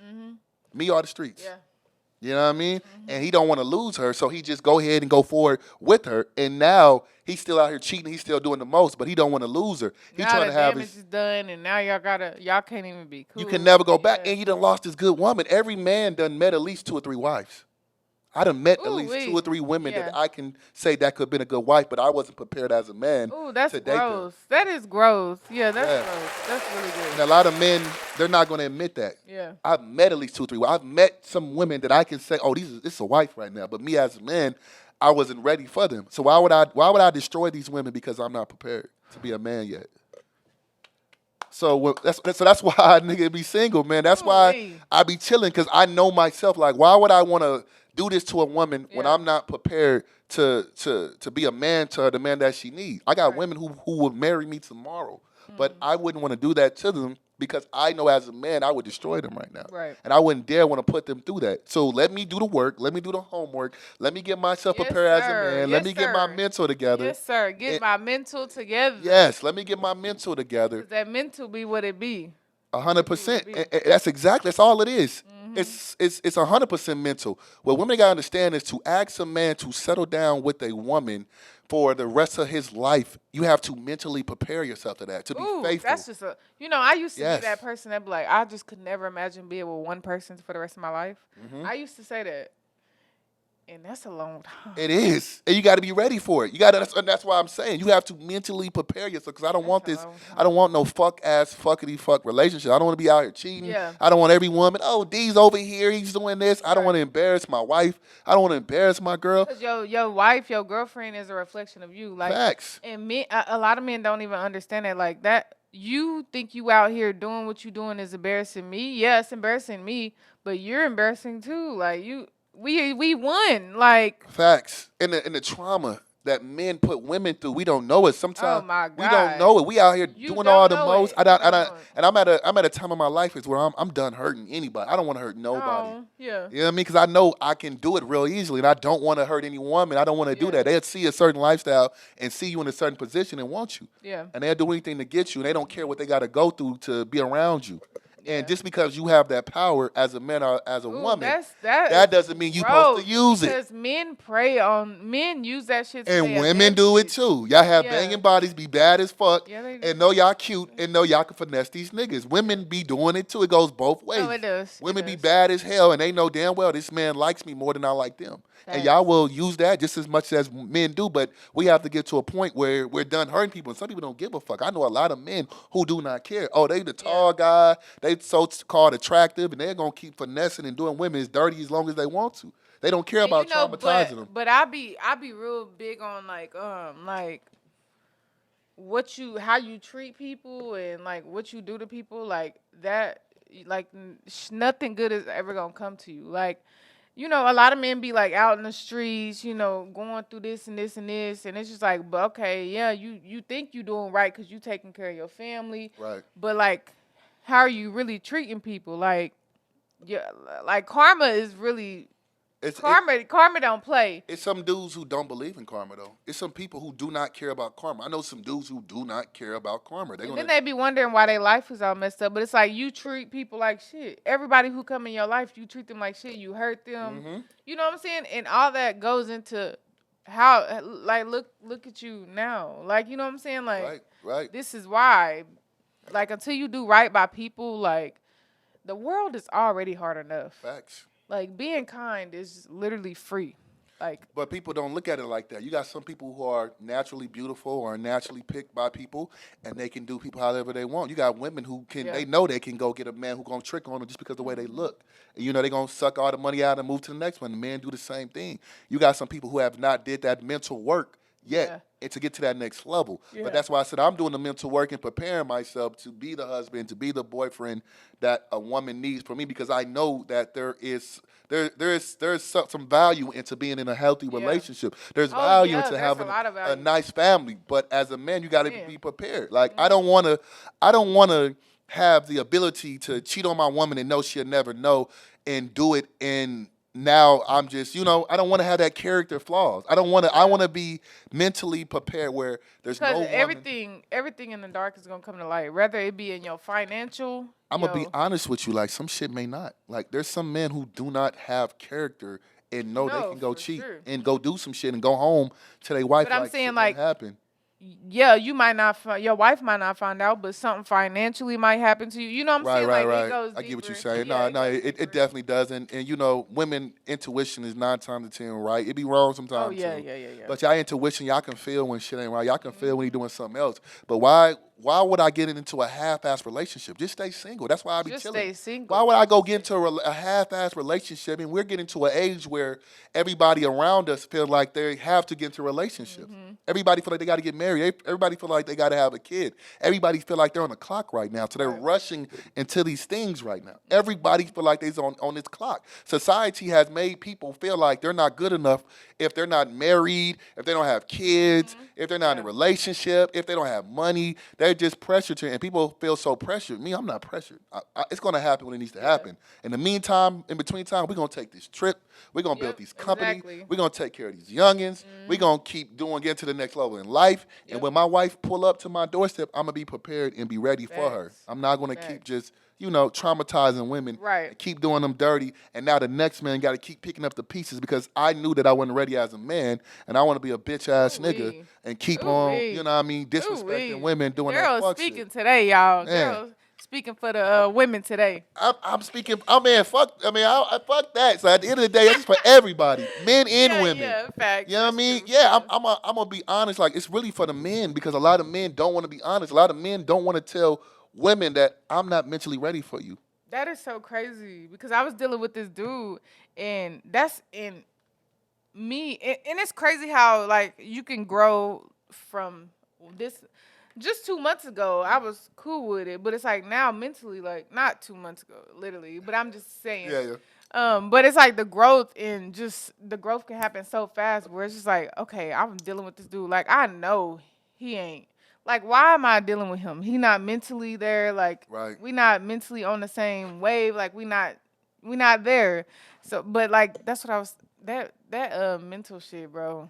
Me or the streets. Yeah. You know what I mean? And he don't want to lose her, so he just go ahead and go forward with her. And now he's still out here cheating. He's still doing the most, but he don't want to lose her. He now trying the to have damage is done, and now y'all can't even be cool. You can never go back, and you done lost this good woman. Every man done met at least 2 or 3 wives. I done met at least 2 or 3 women that I can say that could have been a good wife, but I wasn't prepared as a man. Ooh, that's gross. That is gross. Yeah, that's gross. That's really good. And a lot of men, they're not going to admit that. Yeah. I've met at least 2 or 3. I've met some women that I can say, oh, this is a wife right now. But me as a man, I wasn't ready for them. So why would I destroy these women because I'm not prepared to be a man yet? So that's why I nigga be single, man. That's why I be chilling because I know myself. Like, why would I want to do this to a woman when I'm not prepared to be a man to her, the man that she needs? I got women who would marry me tomorrow, but I wouldn't want to do that to them because I know as a man I would destroy them right now. Right. And I wouldn't dare want to put them through that. So let me do the work. Let me do the homework. Let me get myself prepared as a man. Let me get my mental together. Yes, sir. Get my mental together. Yes, let me get my mental together. That mental be what it be. 100%. That's all it is. It's 100% mental. What women gotta understand is to ask a man to settle down with a woman for the rest of his life, you have to mentally prepare yourself to that, to be faithful. That's just I used to be that person that be like, I just could never imagine being with one person for the rest of my life. I used to say that. And that's a long time. It is. And you got to be ready for it. That's why I'm saying you have to mentally prepare yourself because I don't want this. I don't want no fuckity-fuck relationship. I don't want to be out here cheating. Yeah. I don't want every woman, oh, D's over here. He's doing this. I don't want to embarrass my wife. I don't want to embarrass my girl. Because your wife, your girlfriend is a reflection of you. Like, facts. And a lot of men don't even understand that. Like that, you think you out here doing what you doing is embarrassing me. Yeah, it's embarrassing me, but you're embarrassing too. Like we won, like facts. And the trauma that men put women through, we don't know it. Sometimes we don't know it. We out here doing all the most. And I'm at a time in my life is where I'm done hurting anybody. I don't want to hurt nobody. Yeah. You know what I mean? Because I know I can do it real easily, and I don't want to hurt any woman. I don't want to do that. They'll see a certain lifestyle and see you in a certain position and want you. Yeah. And they'll do anything to get you, and they don't care what they got to go through to be around you. And just because you have that power as a man or as a woman, that doesn't mean you're supposed to use it. Because men use that shit to and women do it too. Y'all have banging bodies, be bad as fuck, and know y'all cute, and know y'all can finesse these niggas. Women be doing it too. It goes both ways. No, it does. Women be bad as hell, and they know damn well this man likes me more than I like them. And y'all will use that just as much as men do, but we have to get to a point where we're done hurting people. And some people don't give a fuck. I know a lot of men who do not care. Oh, they the tall guy, they so-called attractive, and they're going to keep finessing and doing women as dirty as long as they want to. They don't care about traumatizing them. But I be real big on like how you treat people and like what you do to people, like that, like nothing good is ever gonna come to you. Like, you know, a lot of men be like out in the streets, you know, going through this and this and this, and it's just like, but okay, yeah, you think you doing right because you taking care of your family, right? But like, how are you really treating people? Like, yeah, like karma is really. Karma don't play. It's some dudes who don't believe in karma, though. It's some people who do not care about karma. I know some dudes who do not care about karma. Then they be wondering why their life is all messed up. But it's like you treat people like shit. Everybody who come in your life, you treat them like shit. You hurt them. Mm-hmm. You know what I'm saying? And all that goes into how, like, look at you now. Like, you know what I'm saying? Like, right. This is why. Like, until you do right by people, like, the world is already hard enough. Facts. Like, being kind is literally free. Like, but people don't look at it like that. You got some people who are naturally beautiful or naturally picked by people, and they can do people however they want. You got women who can, they know they can go get a man who gonna trick on them just because of the way they look. And, you know, they gonna suck all the money out and move to the next one. The men do the same thing. You got some people who have not did that mental work yet and to get to that next level. But that's why I said I'm doing the mental work and preparing myself to be the husband, to be the boyfriend that a woman needs for me, because I know that there is some value into being in a healthy relationship. There's value into having a nice family. But as a man, you got to be prepared. Like, I don't want to have the ability to cheat on my woman and know she'll never know and do it in. Now I'm just, you know, I don't want to have that character flaws. I don't want to. I want to be mentally prepared where there's no everything in the dark is gonna come to light. Whether it be in your financial. I'm gonna be honest with you. Like, some shit may not. Like, there's some men who do not have character and know they can go cheat and go do some shit and go home to their wife. But I'm saying, like, happen. Yeah, you might not. Your wife might not find out, but something financially might happen to you. You know what I'm saying? Right. It goes I get what you're saying. Yeah, no, it definitely does. And you know, women intuition is 9 times out of 10 right. It be wrong sometimes. Oh yeah, too. yeah. But y'all intuition, y'all can feel when shit ain't right. Y'all can feel when you're doing something else. But why would I get into a half-ass relationship? Just stay single. That's why I be chilling. Stay single. Why would I go get into a half-ass relationship? I mean, we're getting to an age where everybody around us feel like they have to get into a relationship. Mm-hmm. Everybody feel like they got to get married. Everybody feel like they got to have a kid. Everybody feel like they're on the clock right now. So they're rushing into these things right now. Everybody feel like they're on this clock. Society has made people feel like they're not good enough if they're not married, if they don't have kids, if they're not in a relationship, if they don't have money. They're just pressured to, and people feel so pressured. Me, I'm not pressured. It's going to happen when it needs to happen. In the meantime, in between time, we're going to take this trip. We're going to build these companies. Exactly. We're going to take care of these youngins. We're going to keep get to the next level in life. And when my wife pull up to my doorstep, I'm going to be prepared and be ready for her. I'm not going to keep just, you know, traumatizing women. Right. And keep doing them dirty. And now the next man got to keep picking up the pieces because I knew that I wasn't ready as a man. And I want to be a bitch-ass nigga and keep on, you know what I mean, disrespecting women, doing that fuck speaking shit. Today, y'all. Girl speaking for the women today. I'm speaking. Fuck that. So at the end of the day, it's for everybody, men and women. Yeah, facts. You know what I mean? True. Yeah, I'm gonna be honest. Like, it's really for the men because a lot of men don't want to be honest. A lot of men don't want to tell women that I'm not mentally ready for you. That is so crazy because I was dealing with this dude, and that's in me, and it's crazy how like you can grow from this. Just 2 months ago, I was cool with it, but it's like now mentally, like not 2 months ago, literally. But I'm just saying. Yeah. But it's like the growth can happen so fast where it's just like, okay, I'm dealing with this dude. Like, I know he ain't. Like, why am I dealing with him? He not mentally there. Like, we not mentally on the same wave. Like, we not there. So, but like, that's what I was, that mental shit, bro.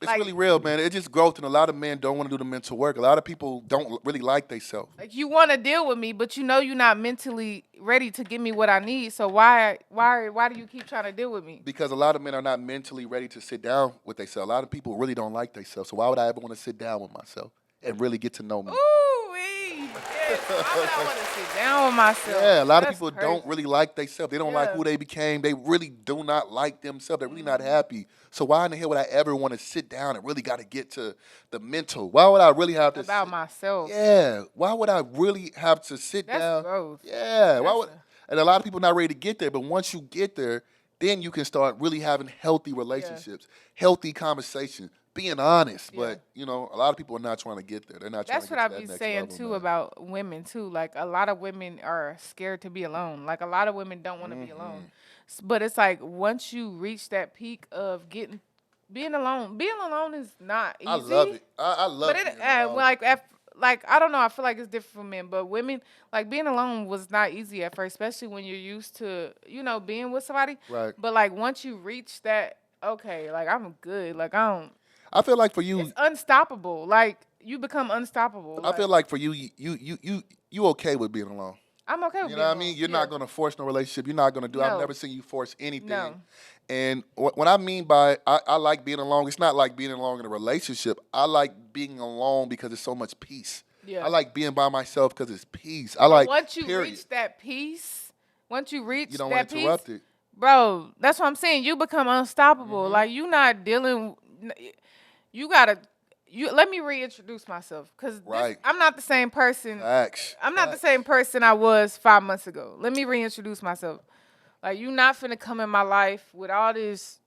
It's really real, man. It's just growth, and a lot of men don't want to do the mental work. A lot of people don't really like themselves. Like, you want to deal with me, but you know you're not mentally ready to give me what I need. So why do you keep trying to deal with me? Because a lot of men are not mentally ready to sit down with themselves. A lot of people really don't like themselves. So why would I ever want to sit down with myself and really get to know me? Ooh-wee. Yes. Why would I want to sit down with myself? Yeah, a lot of people don't really like themselves. They don't like who they became. They really do not like themselves. They're really not happy. So why in the hell would I ever want to sit down and really got to get to the mental? Why would I really have to about myself? Yeah. Why would I really have to sit down? That's growth. Yeah. And a lot of people not ready to get there. But once you get there, then you can start really having healthy relationships, healthy conversations, being honest. But, you know, a lot of people are not trying to get there. They're not trying to get to that next level. That's what I be saying, too, about women, too. Like, a lot of women are scared to be alone. Like, a lot of women don't want to be alone. But it's like, once you reach that peak of being alone is not easy. I love it. I love it. Like, I don't know, I feel like it's different for men, but women, like, being alone was not easy at first, especially when you're used to, you know, being with somebody. Right. But, like, once you reach that, okay, like, I'm good. Like, I feel like for you, it's unstoppable. Like, you become unstoppable. I feel like for you, you okay with being alone. I'm okay with You know what I mean? You're not going to force no relationship. You're not going to do I've never seen you force anything. No. And what I mean by I like being alone, it's not like being alone in a relationship. I like being alone because it's so much peace. Yeah. I like being by myself because it's peace. I like once you reach that peace, you don't want to interrupt it. Bro, that's what I'm saying. You become unstoppable. Like, you not dealing. You gotta. Let me reintroduce myself, because I'm not the same person. I'm not the same person I was 5 months ago. Let me reintroduce myself. Like, you not finna come in my life with all this.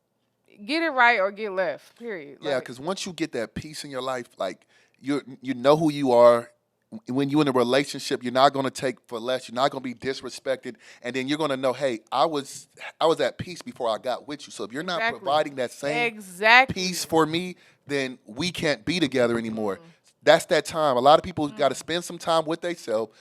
Get it right or get left. Period. Yeah, because once you get that peace in your life, like you know who you are. When you're in a relationship, you're not going to take for less. You're not going to be disrespected, and then you're going to know, hey, I was at peace before I got with you. So if you're not providing that same peace for me, then we can't be together anymore. That's that time. A lot of people got to spend some time with themselves.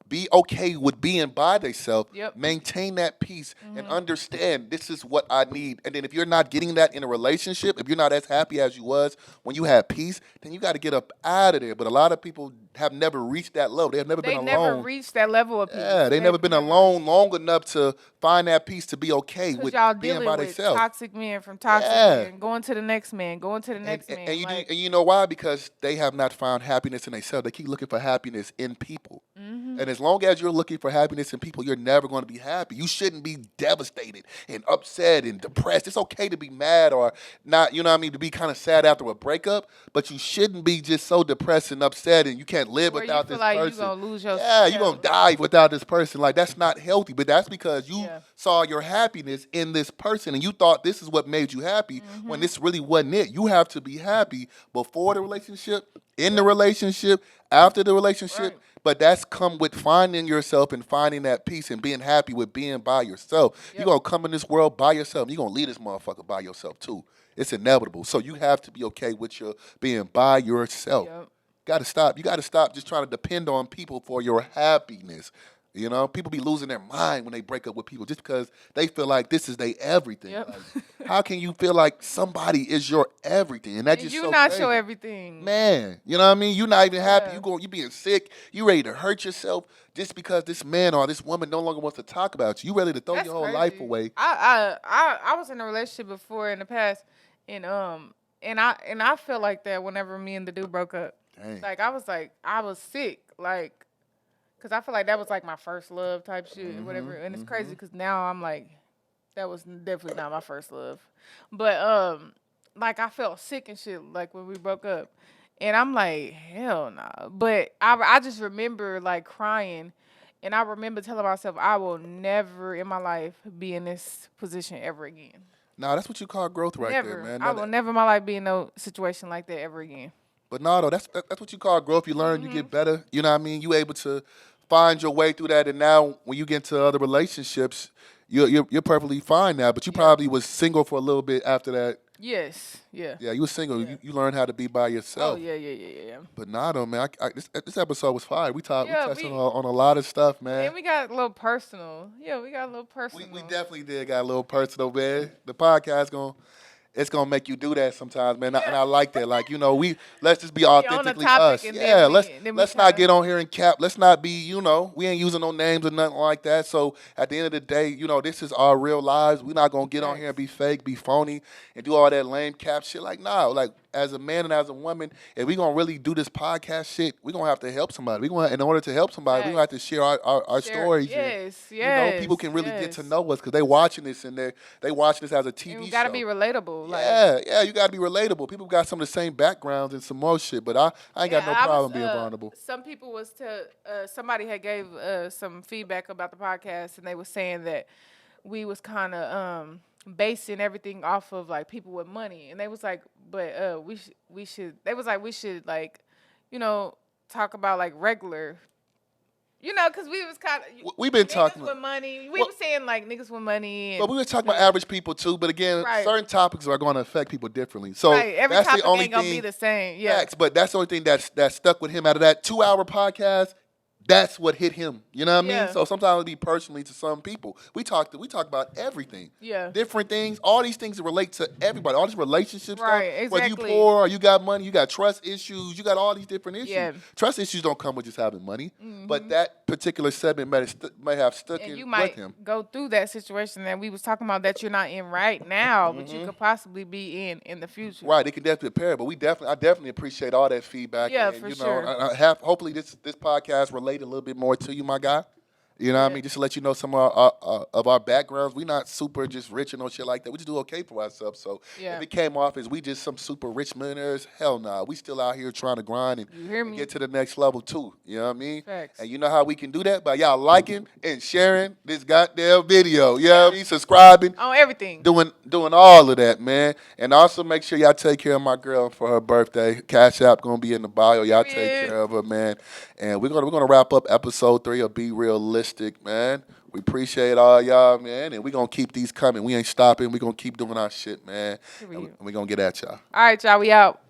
Be okay with being by themselves. Maintain that peace and understand this is what I need. And then if you're not getting that in a relationship, if you're not as happy as you was when you had peace, then you got to get up out of there. But a lot of people have never reached that level. They have never been alone. They never reached that level of peace. Yeah, they never been alone long enough to find that peace to be okay with being by themselves. Toxic men from toxic men, going to the next man, going to the next man. And you know why? Because they have not found happiness in themselves. They keep looking for happiness in people. And as long as you're looking for happiness in people, you're never going to be happy. You shouldn't be devastated and upset and depressed. It's okay to be mad or not, you know what I mean, to be kind of sad after a breakup, but you shouldn't be just so depressed and upset and you can't live without this person. You're going to lose yourself. Yeah, you're going to die without this person. Like, that's not healthy, but that's because you saw your happiness in this person and you thought this is what made you happy when this really wasn't it. You have to be happy before the relationship, in the relationship, after the relationship. But that's come with finding yourself and finding that peace and being happy with being by yourself. You're going to come in this world by yourself. You're going to leave this motherfucker by yourself too. It's inevitable. So you have to be okay with your being by yourself. Got to stop. You got to stop just trying to depend on people for your happiness. You know, people be losing their mind when they break up with people just because they feel like this is their everything. Like, how can you feel like somebody is your everything? And that just you're not your everything, man. You know what I mean? You're not even happy. You being sick. You ready to hurt yourself just because this man or this woman no longer wants to talk about you. You ready to throw your whole life away? I was in a relationship before in the past, and I felt like that whenever me and the dude broke up. Dang. Like, I was sick, like. Because I feel like that was, like, my first love type shit or whatever. And it's crazy because now I'm like, that was definitely not my first love. But, like, I felt sick and shit, like, when we broke up. And I'm like, hell no. But I just remember, like, crying. And I remember telling myself, I will never in my life be in this position ever again. Nah, that's what you call growth there, man. I will never in my life be in no situation like that ever again. But no, though, that's what you call growth. You learn, you get better. You know what I mean? You able to find your way through that, and now when you get into other relationships, you're perfectly fine now. But you probably was single for a little bit after that. Yes. Yeah. Yeah, you were single. Yeah. You learned how to be by yourself. Oh yeah. But nah, though, man. This episode was fire. We touched on a lot of stuff, man. And we got a little personal. Yeah, we got a little personal. We definitely did got a little personal, man. The podcast it's gonna make you do that sometimes, man. And I like that. Like, let's just be authentically us. Yeah, let's not get on here and cap. Let's not be, we ain't using no names or nothing like that. So at the end of the day, this is our real lives. We're not gonna get on here and be fake, be phony, and do all that lame cap shit. Like, nah, like as a man and as a woman, if we gonna really do this podcast shit, we gonna have to help somebody. In order to help somebody, we gonna have to share our stories. Yes, and, people can really get to know us because they watching this and they watching this as a TV show. You gotta be relatable. Yeah, you gotta be relatable. People got some of the same backgrounds and some more shit, but I ain't got no problem being vulnerable. Some people somebody had gave some feedback about the podcast, and they were saying that we was kind of basing everything off of like people with money, and they was like, but we should. They was like, we should like, talk about like regular. Because we was kind of... We've been talking... with money. We were saying, like, niggas with money. But we were talking about average people, too. But, again, certain topics are going to affect people differently. So every that's topic the only ain't going to be the same. Yeah. Facts, but that's the only thing that stuck with him out of that 2-hour podcast. That's what hit him. You know what I mean? So sometimes it'll be personally to some people. We talk about everything. Yeah. Different things. All these things that relate to everybody. All these relationships. Right, exactly. Whether you poor or you got money, you got trust issues. You got all these different issues. Yeah. Trust issues don't come with just having money. Mm-hmm. But that particular segment may have stuck in with him. You might go through that situation that we was talking about that you're not in right now, but you could possibly be in the future. Right. It can definitely prepare. But I definitely appreciate all that feedback. Yeah, and, for sure. Hopefully this podcast related a little bit more to you, my guy. You know what I mean? Just to let you know some of our backgrounds. We not super just rich and no shit like that. We just do okay for ourselves. So if it came off as we just some super rich millionaires, hell nah. We still out here trying to grind and get to the next level too. You know what I mean? Facts. And you know how we can do that? By y'all liking and sharing this goddamn video. You know what I mean? Subscribing. On everything. Doing all of that, man. And also make sure y'all take care of my girl for her birthday. Cash App gonna be in the bio. Y'all take care of her, man. And we're gonna wrap up episode 3 of Be Realistic, man. We appreciate all y'all, man, and we're going to keep these coming. We ain't stopping. We're going to keep doing our shit, man. And we're going to get at y'all. All right, y'all. We out.